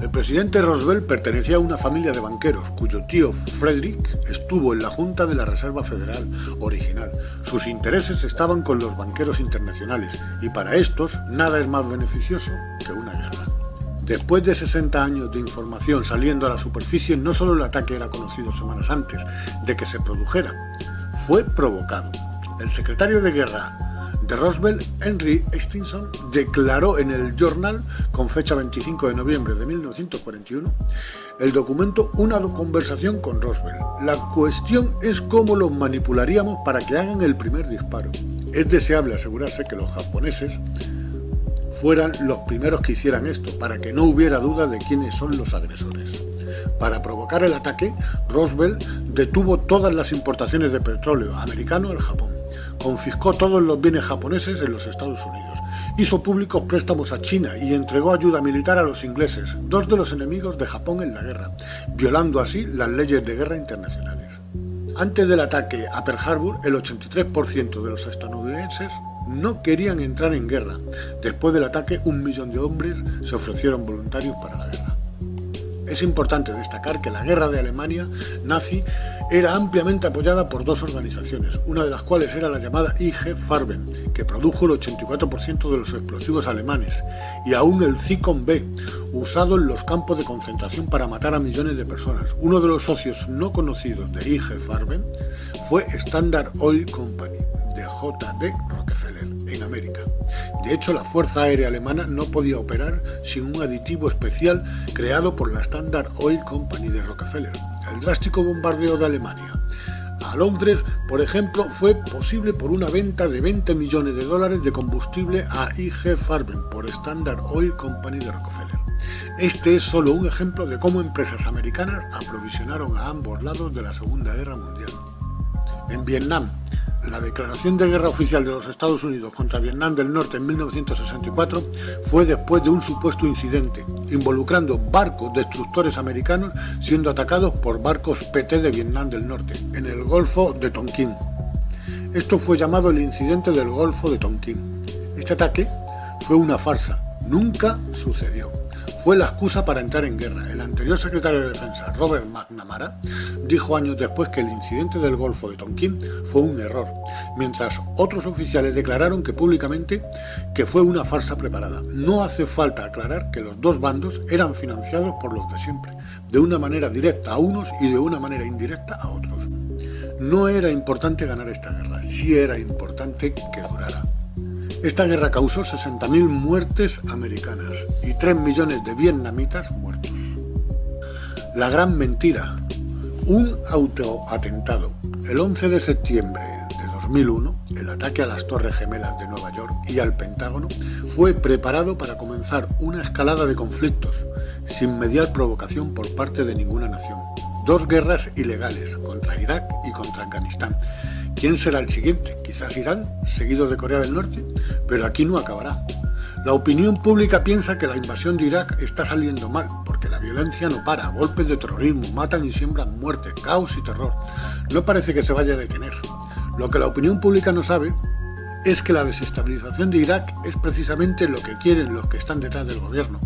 El presidente Roosevelt pertenecía a una familia de banqueros, cuyo tío Frederick estuvo en la Junta de la Reserva Federal original. Sus intereses estaban con los banqueros internacionales, y para estos nada es más beneficioso que una guerra. Después de 60 años de información saliendo a la superficie, no solo el ataque era conocido semanas antes de que se produjera, fue provocado. El secretario de Guerra de Roosevelt, Henry Stinson, declaró en el Journal, con fecha 25 de noviembre de 1941, el documento Una conversación con Roosevelt. La cuestión es cómo los manipularíamos para que hagan el primer disparo. Es deseable asegurarse que los japoneses fueran los primeros que hicieran esto, para que no hubiera duda de quiénes son los agresores. Para provocar el ataque, Roosevelt detuvo todas las importaciones de petróleo americano al Japón, confiscó todos los bienes japoneses en los Estados Unidos, hizo públicos préstamos a China y entregó ayuda militar a los ingleses, dos de los enemigos de Japón en la guerra, violando así las leyes de guerra internacionales. Antes del ataque a Pearl Harbor, el 83% de los estadounidenses no querían entrar en guerra. Después del ataque, 1 millón de hombres se ofrecieron voluntarios para la guerra. Es importante destacar que la guerra de Alemania nazi era ampliamente apoyada por dos organizaciones, una de las cuales era la llamada IG Farben, que produjo el 84% de los explosivos alemanes, y aún el Zyklon B, usado en los campos de concentración para matar a millones de personas. Uno de los socios no conocidos de IG Farben fue Standard Oil Company, de J.D. Rockefeller, en América. De hecho, la Fuerza Aérea Alemana no podía operar sin un aditivo especial creado por la Standard Oil Company de Rockefeller. El drástico bombardeo de Alemania a Londres, por ejemplo, fue posible por una venta de 20 millones de dólares de combustible a IG Farben por Standard Oil Company de Rockefeller. Este es solo un ejemplo de cómo empresas americanas aprovisionaron a ambos lados de la Segunda Guerra Mundial. En Vietnam, la declaración de guerra oficial de los Estados Unidos contra Vietnam del Norte en 1964 fue después de un supuesto incidente, involucrando barcos destructores americanos siendo atacados por barcos PT de Vietnam del Norte, en el Golfo de Tonkin. Esto fue llamado el incidente del Golfo de Tonkin. Este ataque fue una farsa, nunca sucedió. Fue la excusa para entrar en guerra. El anterior secretario de Defensa, Robert McNamara, dijo años después que el incidente del Golfo de Tonkin fue un error, mientras otros oficiales declararon públicamente que fue una farsa preparada. No hace falta aclarar que los dos bandos eran financiados por los de siempre, de una manera directa a unos y de una manera indirecta a otros. No era importante ganar esta guerra, sí era importante que durara. Esta guerra causó 60.000 muertes americanas y 3 millones de vietnamitas muertos. La gran mentira. Un autoatentado. El 11 de septiembre de 2001, el ataque a las Torres Gemelas de Nueva York y al Pentágono fue preparado para comenzar una escalada de conflictos, sin mediar provocación por parte de ninguna nación. Dos guerras ilegales, contra Irak y contra Afganistán. ¿Quién será el siguiente? Quizás Irán, seguido de Corea del Norte, pero aquí no acabará. La opinión pública piensa que la invasión de Irak está saliendo mal, porque la violencia no para, golpes de terrorismo, matan y siembran muerte, caos y terror. No parece que se vaya a detener. Lo que la opinión pública no sabe es que la desestabilización de Irak es precisamente lo que quieren los que están detrás del gobierno.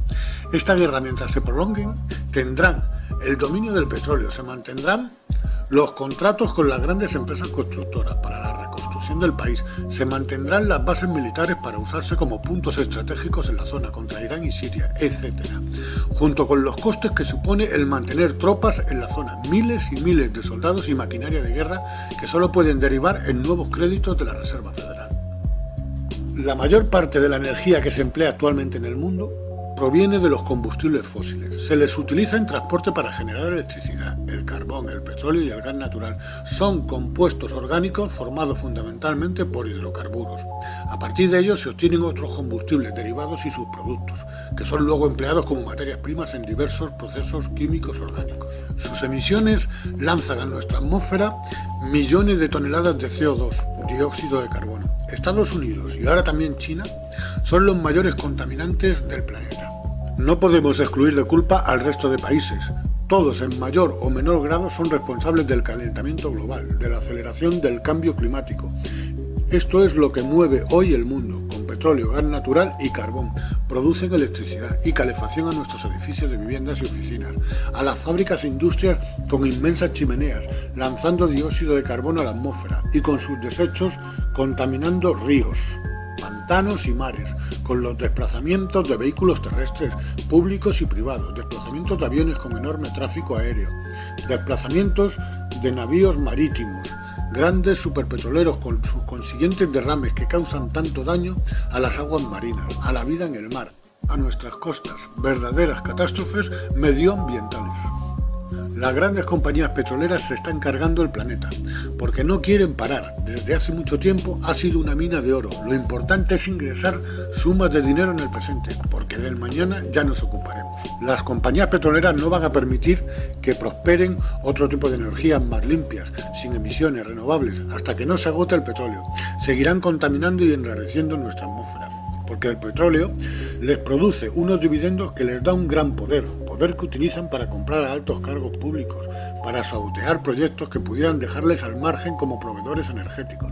Esta guerra, mientras se prolonguen, tendrán el dominio del petróleo, se mantendrán los contratos con las grandes empresas constructoras para la reconstrucción del país, se mantendrán las bases militares para usarse como puntos estratégicos en la zona contra Irán y Siria, etc. Junto con los costes que supone el mantener tropas en la zona, miles y miles de soldados y maquinaria de guerra que solo pueden derivar en nuevos créditos de la Reserva Federal. La mayor parte de la energía que se emplea actualmente en el mundo proviene de los combustibles fósiles. Se les utiliza en transporte para generar electricidad. El carbón, el petróleo y el gas natural son compuestos orgánicos formados fundamentalmente por hidrocarburos. A partir de ellos se obtienen otros combustibles derivados y subproductos, que son luego empleados como materias primas en diversos procesos químicos orgánicos. Sus emisiones lanzan a nuestra atmósfera millones de toneladas de CO2, dióxido de carbono. Estados Unidos y ahora también China son los mayores contaminantes del planeta. No podemos excluir de culpa al resto de países. Todos en mayor o menor grado son responsables del calentamiento global, de la aceleración del cambio climático. Esto es lo que mueve hoy el mundo. Con petróleo, gas natural y carbón producen electricidad y calefacción a nuestros edificios de viviendas y oficinas, a las fábricas e industrias con inmensas chimeneas, lanzando dióxido de carbono a la atmósfera y con sus desechos contaminando ríos, pantanos y mares, con los desplazamientos de vehículos terrestres, públicos y privados, desplazamientos de aviones con enorme tráfico aéreo, desplazamientos de navíos marítimos, grandes superpetroleros con sus consiguientes derrames que causan tanto daño a las aguas marinas, a la vida en el mar, a nuestras costas, verdaderas catástrofes medioambientales. Las grandes compañías petroleras se están cargando el planeta, porque no quieren parar. Desde hace mucho tiempo ha sido una mina de oro. Lo importante es ingresar sumas de dinero en el presente, porque del mañana ya nos ocuparemos. Las compañías petroleras no van a permitir que prosperen otro tipo de energías más limpias, sin emisiones, renovables, hasta que no se agote el petróleo. Seguirán contaminando y enrareciendo nuestra atmósfera, porque el petróleo les produce unos dividendos que les da un gran poder que utilizan para comprar a altos cargos públicos, para sabotear proyectos que pudieran dejarles al margen como proveedores energéticos,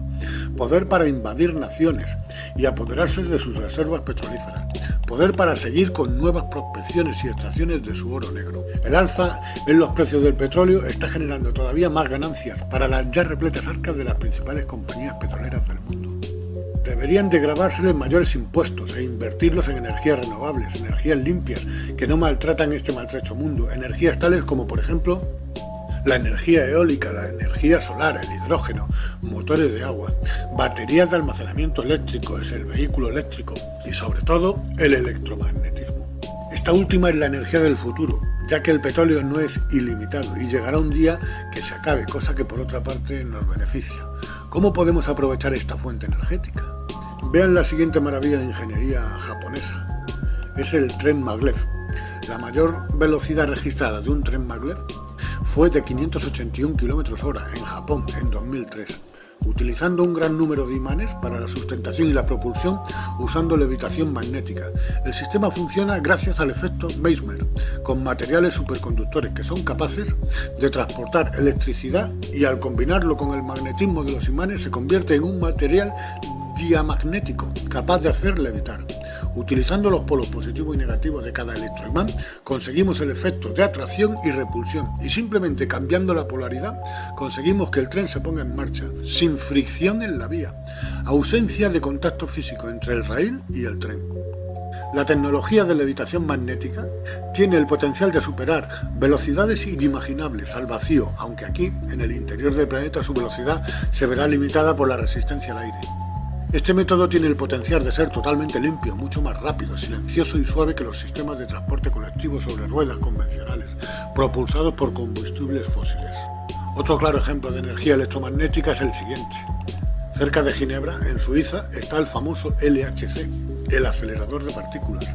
poder para invadir naciones y apoderarse de sus reservas petrolíferas, poder para seguir con nuevas prospecciones y extracciones de su oro negro. El alza en los precios del petróleo está generando todavía más ganancias para las ya repletas arcas de las principales compañías petroleras del mundo. Deberían de grabárseles mayores impuestos e invertirlos en energías renovables, energías limpias, que no maltratan este maltrecho mundo, energías tales como, por ejemplo, la energía eólica, la energía solar, el hidrógeno, motores de agua, baterías de almacenamiento eléctrico, es el vehículo eléctrico y, sobre todo, el electromagnetismo. Esta última es la energía del futuro, ya que el petróleo no es ilimitado y llegará un día que se acabe, cosa que por otra parte nos beneficia. ¿Cómo podemos aprovechar esta fuente energética? Vean la siguiente maravilla de ingeniería japonesa. Es el tren maglev. La mayor velocidad registrada de un tren maglev fue de 581 km/h en Japón en 2003. Utilizando un gran número de imanes para la sustentación y la propulsión, usando levitación magnética. El sistema funciona gracias al efecto Mesmer, con materiales superconductores que son capaces de transportar electricidad y al combinarlo con el magnetismo de los imanes se convierte en un material diamagnético capaz de hacer levitar. Utilizando los polos positivos y negativos de cada electroimán, conseguimos el efecto de atracción y repulsión, y simplemente cambiando la polaridad, conseguimos que el tren se ponga en marcha, sin fricción en la vía, ausencia de contacto físico entre el raíl y el tren. La tecnología de levitación magnética tiene el potencial de superar velocidades inimaginables al vacío, aunque aquí, en el interior del planeta, su velocidad se verá limitada por la resistencia al aire. Este método tiene el potencial de ser totalmente limpio, mucho más rápido, silencioso y suave que los sistemas de transporte colectivo sobre ruedas convencionales, propulsados por combustibles fósiles. Otro claro ejemplo de energía electromagnética es el siguiente. Cerca de Ginebra, en Suiza, está el famoso LHC, el acelerador de partículas.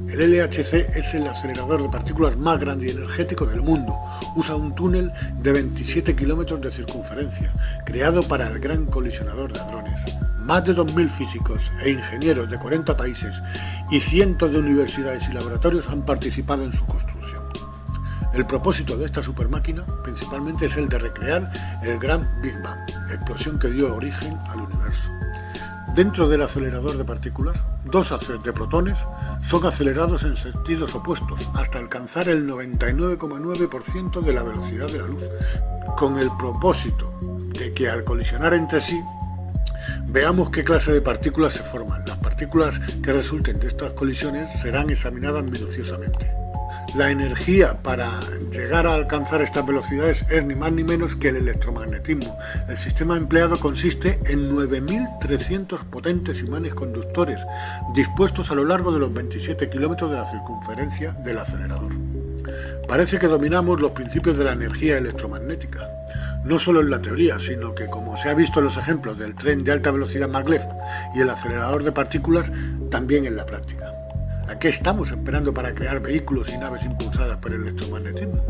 El LHC es el acelerador de partículas más grande y energético del mundo. Usa un túnel de 27 kilómetros de circunferencia, creado para el Gran Colisionador de Hadrones. Más de 2.000 físicos e ingenieros de 40 países y cientos de universidades y laboratorios han participado en su construcción. El propósito de esta supermáquina principalmente es el de recrear el gran Big Bang, explosión que dio origen al universo. Dentro del acelerador de partículas, dos haces de protones son acelerados en sentidos opuestos hasta alcanzar el 99,9% de la velocidad de la luz, con el propósito de que al colisionar entre sí, veamos qué clase de partículas se forman. Las partículas que resulten de estas colisiones serán examinadas minuciosamente. La energía para llegar a alcanzar estas velocidades es ni más ni menos que el electromagnetismo. El sistema empleado consiste en 9.300 potentes imanes conductores dispuestos a lo largo de los 27 kilómetros de la circunferencia del acelerador. Parece que dominamos los principios de la energía electromagnética, no solo en la teoría, sino que, como se ha visto en los ejemplos del tren de alta velocidad maglev y el acelerador de partículas, también en la práctica. ¿A qué estamos esperando para crear vehículos y naves impulsadas por el electromagnetismo?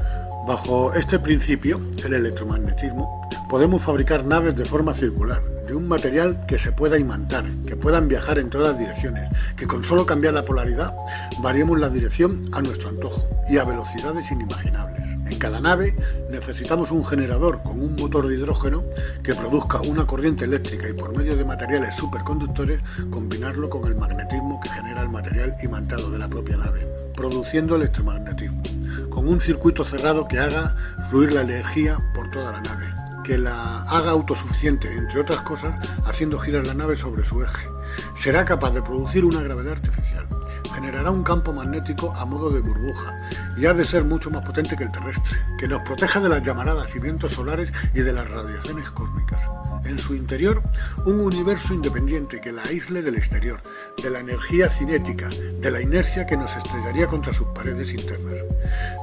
Bajo este principio, el electromagnetismo, podemos fabricar naves de forma circular, de un material que se pueda imantar, que puedan viajar en todas direcciones, que con solo cambiar la polaridad variemos la dirección a nuestro antojo y a velocidades inimaginables. En cada nave necesitamos un generador con un motor de hidrógeno que produzca una corriente eléctrica y por medio de materiales superconductores combinarlo con el magnetismo que genera el material imantado de la propia nave, produciendo electromagnetismo, con un circuito cerrado que haga fluir la energía por toda la nave, que la haga autosuficiente, entre otras cosas, haciendo girar la nave sobre su eje. Será capaz de producir una gravedad artificial, generará un campo magnético a modo de burbuja y ha de ser mucho más potente que el terrestre, que nos proteja de las llamaradas y vientos solares y de las radiaciones cósmicas. en su interior un universo independiente que la aísle del exterior, de la energía cinética, de la inercia que nos estrellaría contra sus paredes internas,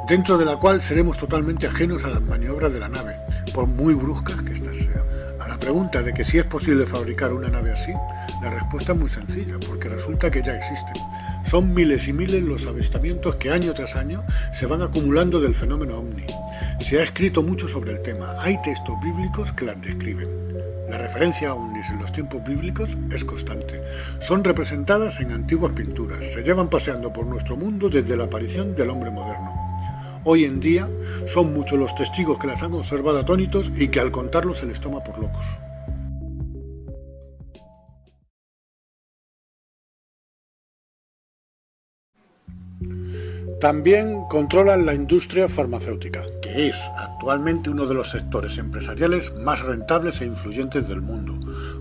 dentro de la cual seremos totalmente ajenos a las maniobras de la nave, por muy bruscas que éstas sean. A la pregunta de que si es posible fabricar una nave así, la respuesta es muy sencilla, porque resulta que ya existen. Son miles y miles los avistamientos que año tras año se van acumulando del fenómeno ovni. Se ha escrito mucho sobre el tema, hay textos bíblicos que las describen. La referencia a ovnis en los tiempos bíblicos es constante. Son representadas en antiguas pinturas, se llevan paseando por nuestro mundo desde la aparición del hombre moderno. Hoy en día son muchos los testigos que las han observado atónitos y que al contarlos se les toma por locos. También controlan la industria farmacéutica, que es actualmente uno de los sectores empresariales más rentables e influyentes del mundo,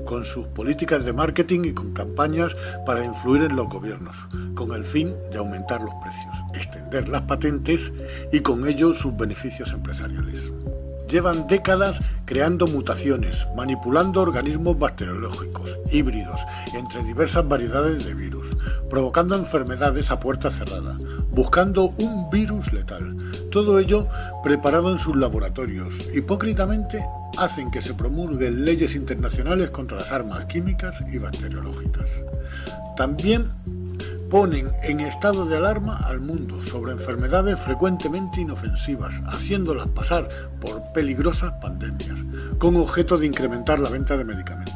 con sus políticas de marketing y con campañas para influir en los gobiernos, con el fin de aumentar los precios, extender las patentes y con ello sus beneficios empresariales. Llevan décadas creando mutaciones, manipulando organismos bacteriológicos, híbridos, entre diversas variedades de virus, provocando enfermedades a puerta cerrada, buscando un virus letal. Todo ello preparado en sus laboratorios. Hipócritamente hacen que se promulguen leyes internacionales contra las armas químicas y bacteriológicas. También ponen en estado de alarma al mundo sobre enfermedades frecuentemente inofensivas, haciéndolas pasar por peligrosas pandemias, con objeto de incrementar la venta de medicamentos.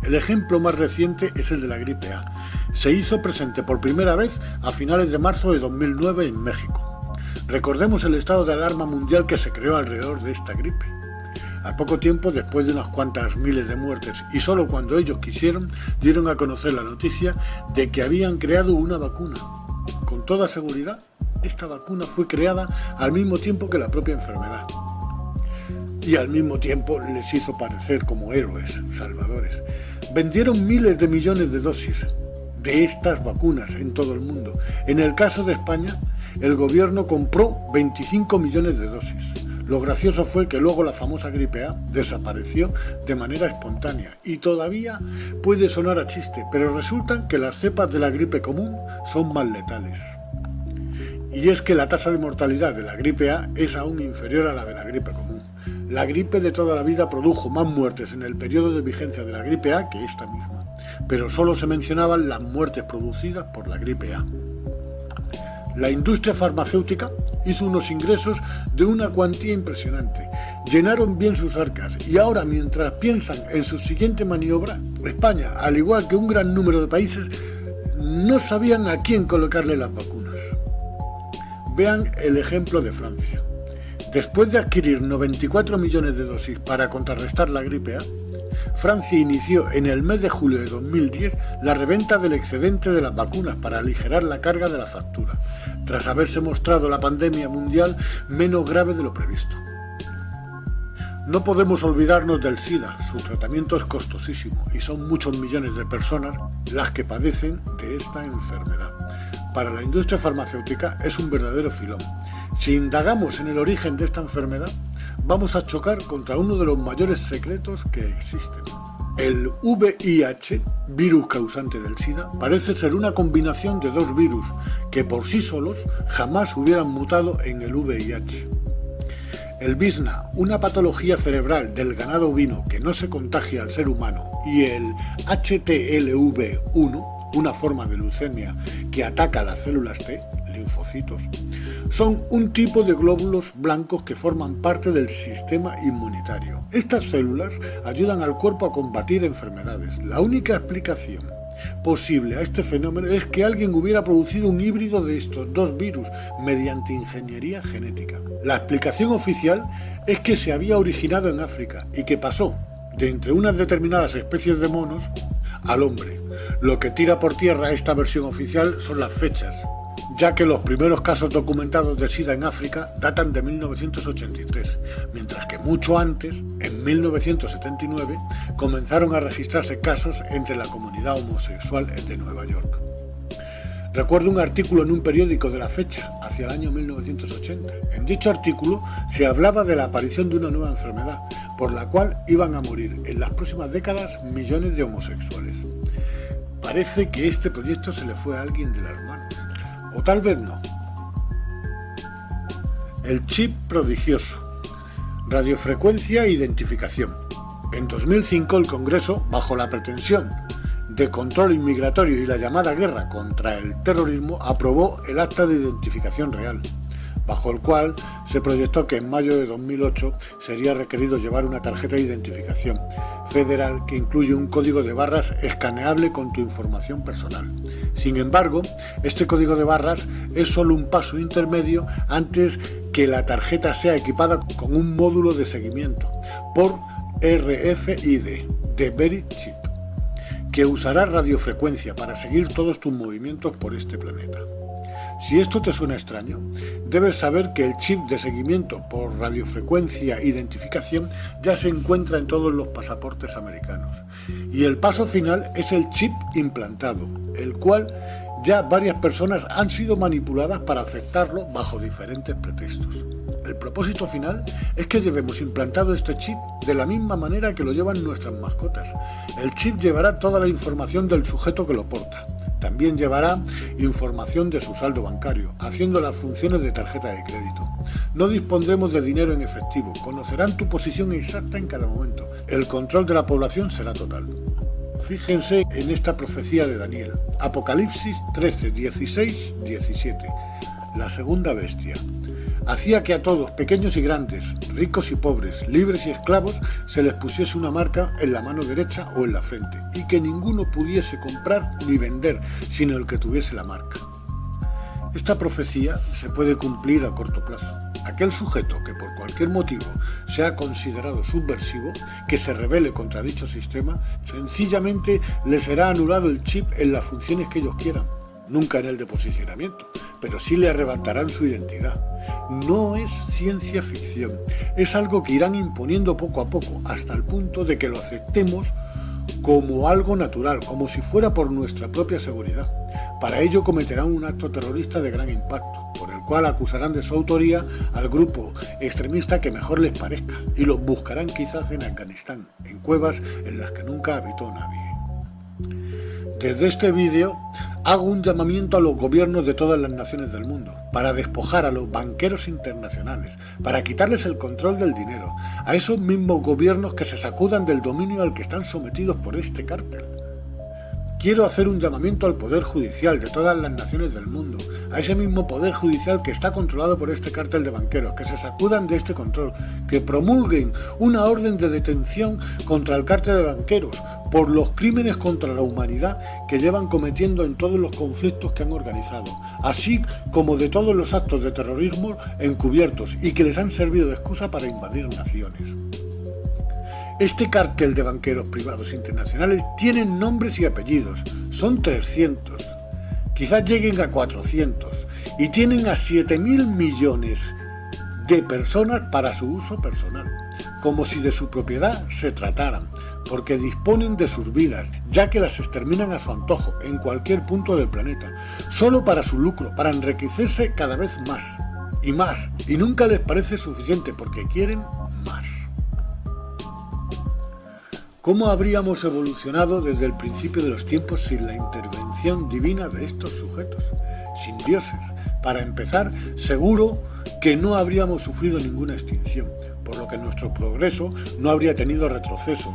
El ejemplo más reciente es el de la gripe A. Se hizo presente por primera vez a finales de marzo de 2009 en México. Recordemos el estado de alarma mundial que se creó alrededor de esta gripe. Al poco tiempo, después de unas cuantas miles de muertes, y solo cuando ellos quisieron, dieron a conocer la noticia de que habían creado una vacuna. Con toda seguridad, esta vacuna fue creada al mismo tiempo que la propia enfermedad. Y al mismo tiempo les hizo parecer como héroes, salvadores. Vendieron miles de millones de dosis de estas vacunas en todo el mundo. En el caso de España, el gobierno compró 25 millones de dosis. Lo gracioso fue que luego la famosa gripe A desapareció de manera espontánea y todavía puede sonar a chiste, pero resulta que las cepas de la gripe común son más letales. Y es que la tasa de mortalidad de la gripe A es aún inferior a la de la gripe común. La gripe de toda la vida produjo más muertes en el periodo de vigencia de la gripe A que esta misma, pero solo se mencionaban las muertes producidas por la gripe A. La industria farmacéutica hizo unos ingresos de una cuantía impresionante, llenaron bien sus arcas y ahora, mientras piensan en su siguiente maniobra, España, al igual que un gran número de países, no sabían a quién colocarle las vacunas. Vean el ejemplo de Francia. Después de adquirir 94 millones de dosis para contrarrestar la gripe A, Francia inició en el mes de julio de 2010 la reventa del excedente de las vacunas para aligerar la carga de la factura, tras haberse mostrado la pandemia mundial menos grave de lo previsto. No podemos olvidarnos del SIDA, su tratamiento es costosísimo y son muchos millones de personas las que padecen de esta enfermedad. Para la industria farmacéutica es un verdadero filón. Si indagamos en el origen de esta enfermedad, vamos a chocar contra uno de los mayores secretos que existen. El VIH, virus causante del SIDA, parece ser una combinación de dos virus que por sí solos jamás hubieran mutado en el VIH. El VISNA, una patología cerebral del ganado ovino que no se contagia al ser humano, y el HTLV-1, una forma de leucemia que ataca a las células T, linfocitos, son un tipo de glóbulos blancos que forman parte del sistema inmunitario. Estas células ayudan al cuerpo a combatir enfermedades. La única explicación posible a este fenómeno es que alguien hubiera producido un híbrido de estos dos virus mediante ingeniería genética. La explicación oficial es que se había originado en África y que pasó de entre unas determinadas especies de monos al hombre. Lo que tira por tierra esta versión oficial son las fechas, ya que los primeros casos documentados de SIDA en África datan de 1983, mientras que mucho antes, en 1979, comenzaron a registrarse casos entre la comunidad homosexual de Nueva York. Recuerdo un artículo en un periódico de la fecha, hacia el año 1980. En dicho artículo se hablaba de la aparición de una nueva enfermedad, por la cual iban a morir en las próximas décadas millones de homosexuales. Parece que este proyecto se le fue a alguien de las manos, o tal vez no. El chip prodigioso. Radiofrecuencia e identificación. En 2005 el Congreso, bajo la pretensión de control inmigratorio y la llamada guerra contra el terrorismo, aprobó el Acta de Identificación Real, bajo el cual se proyectó que en mayo de 2008 sería requerido llevar una tarjeta de identificación federal que incluye un código de barras escaneable con tu información personal. Sin embargo, este código de barras es solo un paso intermedio antes que la tarjeta sea equipada con un módulo de seguimiento por RFID de Very Chip, que usará radiofrecuencia para seguir todos tus movimientos por este planeta. Si esto te suena extraño, debes saber que el chip de seguimiento por radiofrecuencia e identificación ya se encuentra en todos los pasaportes americanos. Y el paso final es el chip implantado, el cual ya varias personas han sido manipuladas para aceptarlo bajo diferentes pretextos. El propósito final es que llevemos implantado este chip de la misma manera que lo llevan nuestras mascotas. El chip llevará toda la información del sujeto que lo porta. También llevará información de su saldo bancario, haciendo las funciones de tarjeta de crédito. No dispondremos de dinero en efectivo, conocerán tu posición exacta en cada momento. El control de la población será total. Fíjense en esta profecía de Daniel, Apocalipsis 13, 16, 17. La segunda bestia hacía que a todos, pequeños y grandes, ricos y pobres, libres y esclavos, se les pusiese una marca en la mano derecha o en la frente, y que ninguno pudiese comprar ni vender, sino el que tuviese la marca. Esta profecía se puede cumplir a corto plazo. Aquel sujeto que por cualquier motivo sea considerado subversivo, que se rebele contra dicho sistema, sencillamente le será anulado el chip en las funciones que ellos quieran. Nunca en el de posicionamiento, pero sí le arrebatarán su identidad. No es ciencia ficción, es algo que irán imponiendo poco a poco, hasta el punto de que lo aceptemos como algo natural, como si fuera por nuestra propia seguridad. Para ello cometerán un acto terrorista de gran impacto, por el cual acusarán de su autoría al grupo extremista que mejor les parezca, y los buscarán quizás en Afganistán, en cuevas en las que nunca habitó nadie. Desde este vídeo hago un llamamiento a los gobiernos de todas las naciones del mundo para despojar a los banqueros internacionales, para quitarles el control del dinero, a esos mismos gobiernos que se sacudan del dominio al que están sometidos por este cártel. Quiero hacer un llamamiento al Poder Judicial de todas las naciones del mundo, a ese mismo Poder Judicial que está controlado por este cártel de banqueros, que se sacudan de este control, que promulguen una orden de detención contra el cártel de banqueros por los crímenes contra la humanidad que llevan cometiendo en todos los conflictos que han organizado, así como de todos los actos de terrorismo encubiertos y que les han servido de excusa para invadir naciones. Este cártel de banqueros privados internacionales tienen nombres y apellidos, son 300, quizás lleguen a 400, y tienen a 7.000 millones de personas para su uso personal, como si de su propiedad se trataran, porque disponen de sus vidas, ya que las exterminan a su antojo en cualquier punto del planeta, solo para su lucro, para enriquecerse cada vez más, y nunca les parece suficiente porque quieren más. ¿Cómo habríamos evolucionado desde el principio de los tiempos sin la intervención divina de estos sujetos? Sin dioses. Para empezar, seguro que no habríamos sufrido ninguna extinción, por lo que nuestro progreso no habría tenido retrocesos,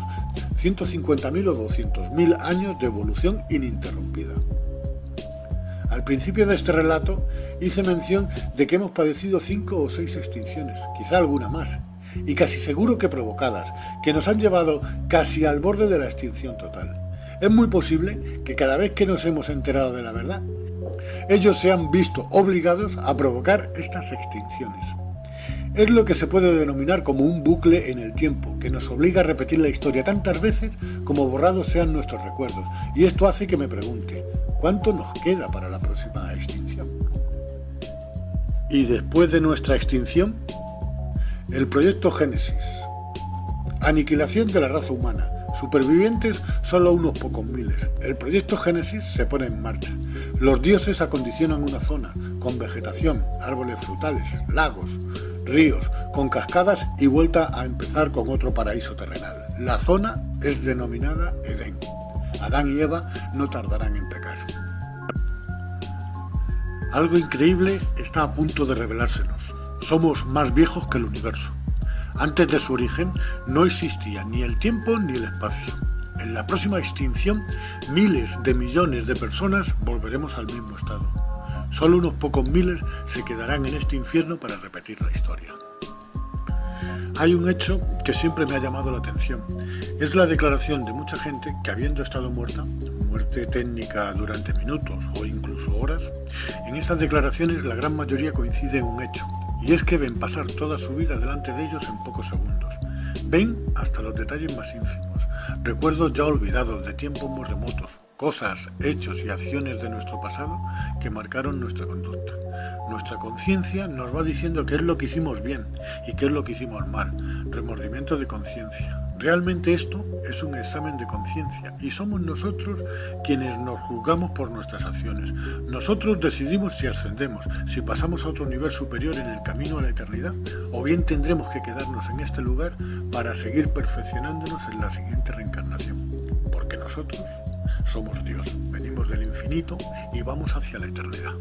150.000 o 200.000 años de evolución ininterrumpida. Al principio de este relato hice mención de que hemos padecido 5 o 6 extinciones, quizá alguna más, y casi seguro que provocadas, que nos han llevado casi al borde de la extinción total. Es muy posible que cada vez que nos hemos enterado de la verdad, ellos se han visto obligados a provocar estas extinciones. Es lo que se puede denominar como un bucle en el tiempo, que nos obliga a repetir la historia tantas veces como borrados sean nuestros recuerdos, y esto hace que me pregunte, ¿cuánto nos queda para la próxima extinción? ¿Y después de nuestra extinción? El proyecto Génesis. Aniquilación de la raza humana. Supervivientes solo unos pocos miles. El proyecto Génesis se pone en marcha. Los dioses acondicionan una zona con vegetación, árboles frutales, lagos, ríos, con cascadas y vuelta a empezar con otro paraíso terrenal. La zona es denominada Edén. Adán y Eva no tardarán en pecar. Algo increíble está a punto de revelársenos. Somos más viejos que el universo. Antes de su origen no existía ni el tiempo ni el espacio. En la próxima extinción, miles de millones de personas volveremos al mismo estado. Solo unos pocos miles se quedarán en este infierno para repetir la historia. Hay un hecho que siempre me ha llamado la atención. Es la declaración de mucha gente que, habiendo estado muerta, muerte técnica durante minutos o incluso horas, en estas declaraciones la gran mayoría coincide en un hecho, y es que ven pasar toda su vida delante de ellos en pocos segundos. Ven hasta los detalles más ínfimos, recuerdos ya olvidados de tiempos muy remotos, cosas, hechos y acciones de nuestro pasado que marcaron nuestra conducta. Nuestra conciencia nos va diciendo qué es lo que hicimos bien y qué es lo que hicimos mal. Remordimiento de conciencia. Realmente esto es un examen de conciencia y somos nosotros quienes nos juzgamos por nuestras acciones. Nosotros decidimos si ascendemos, si pasamos a otro nivel superior en el camino a la eternidad, o bien tendremos que quedarnos en este lugar para seguir perfeccionándonos en la siguiente reencarnación. Porque nosotros somos Dios, venimos del infinito y vamos hacia la eternidad.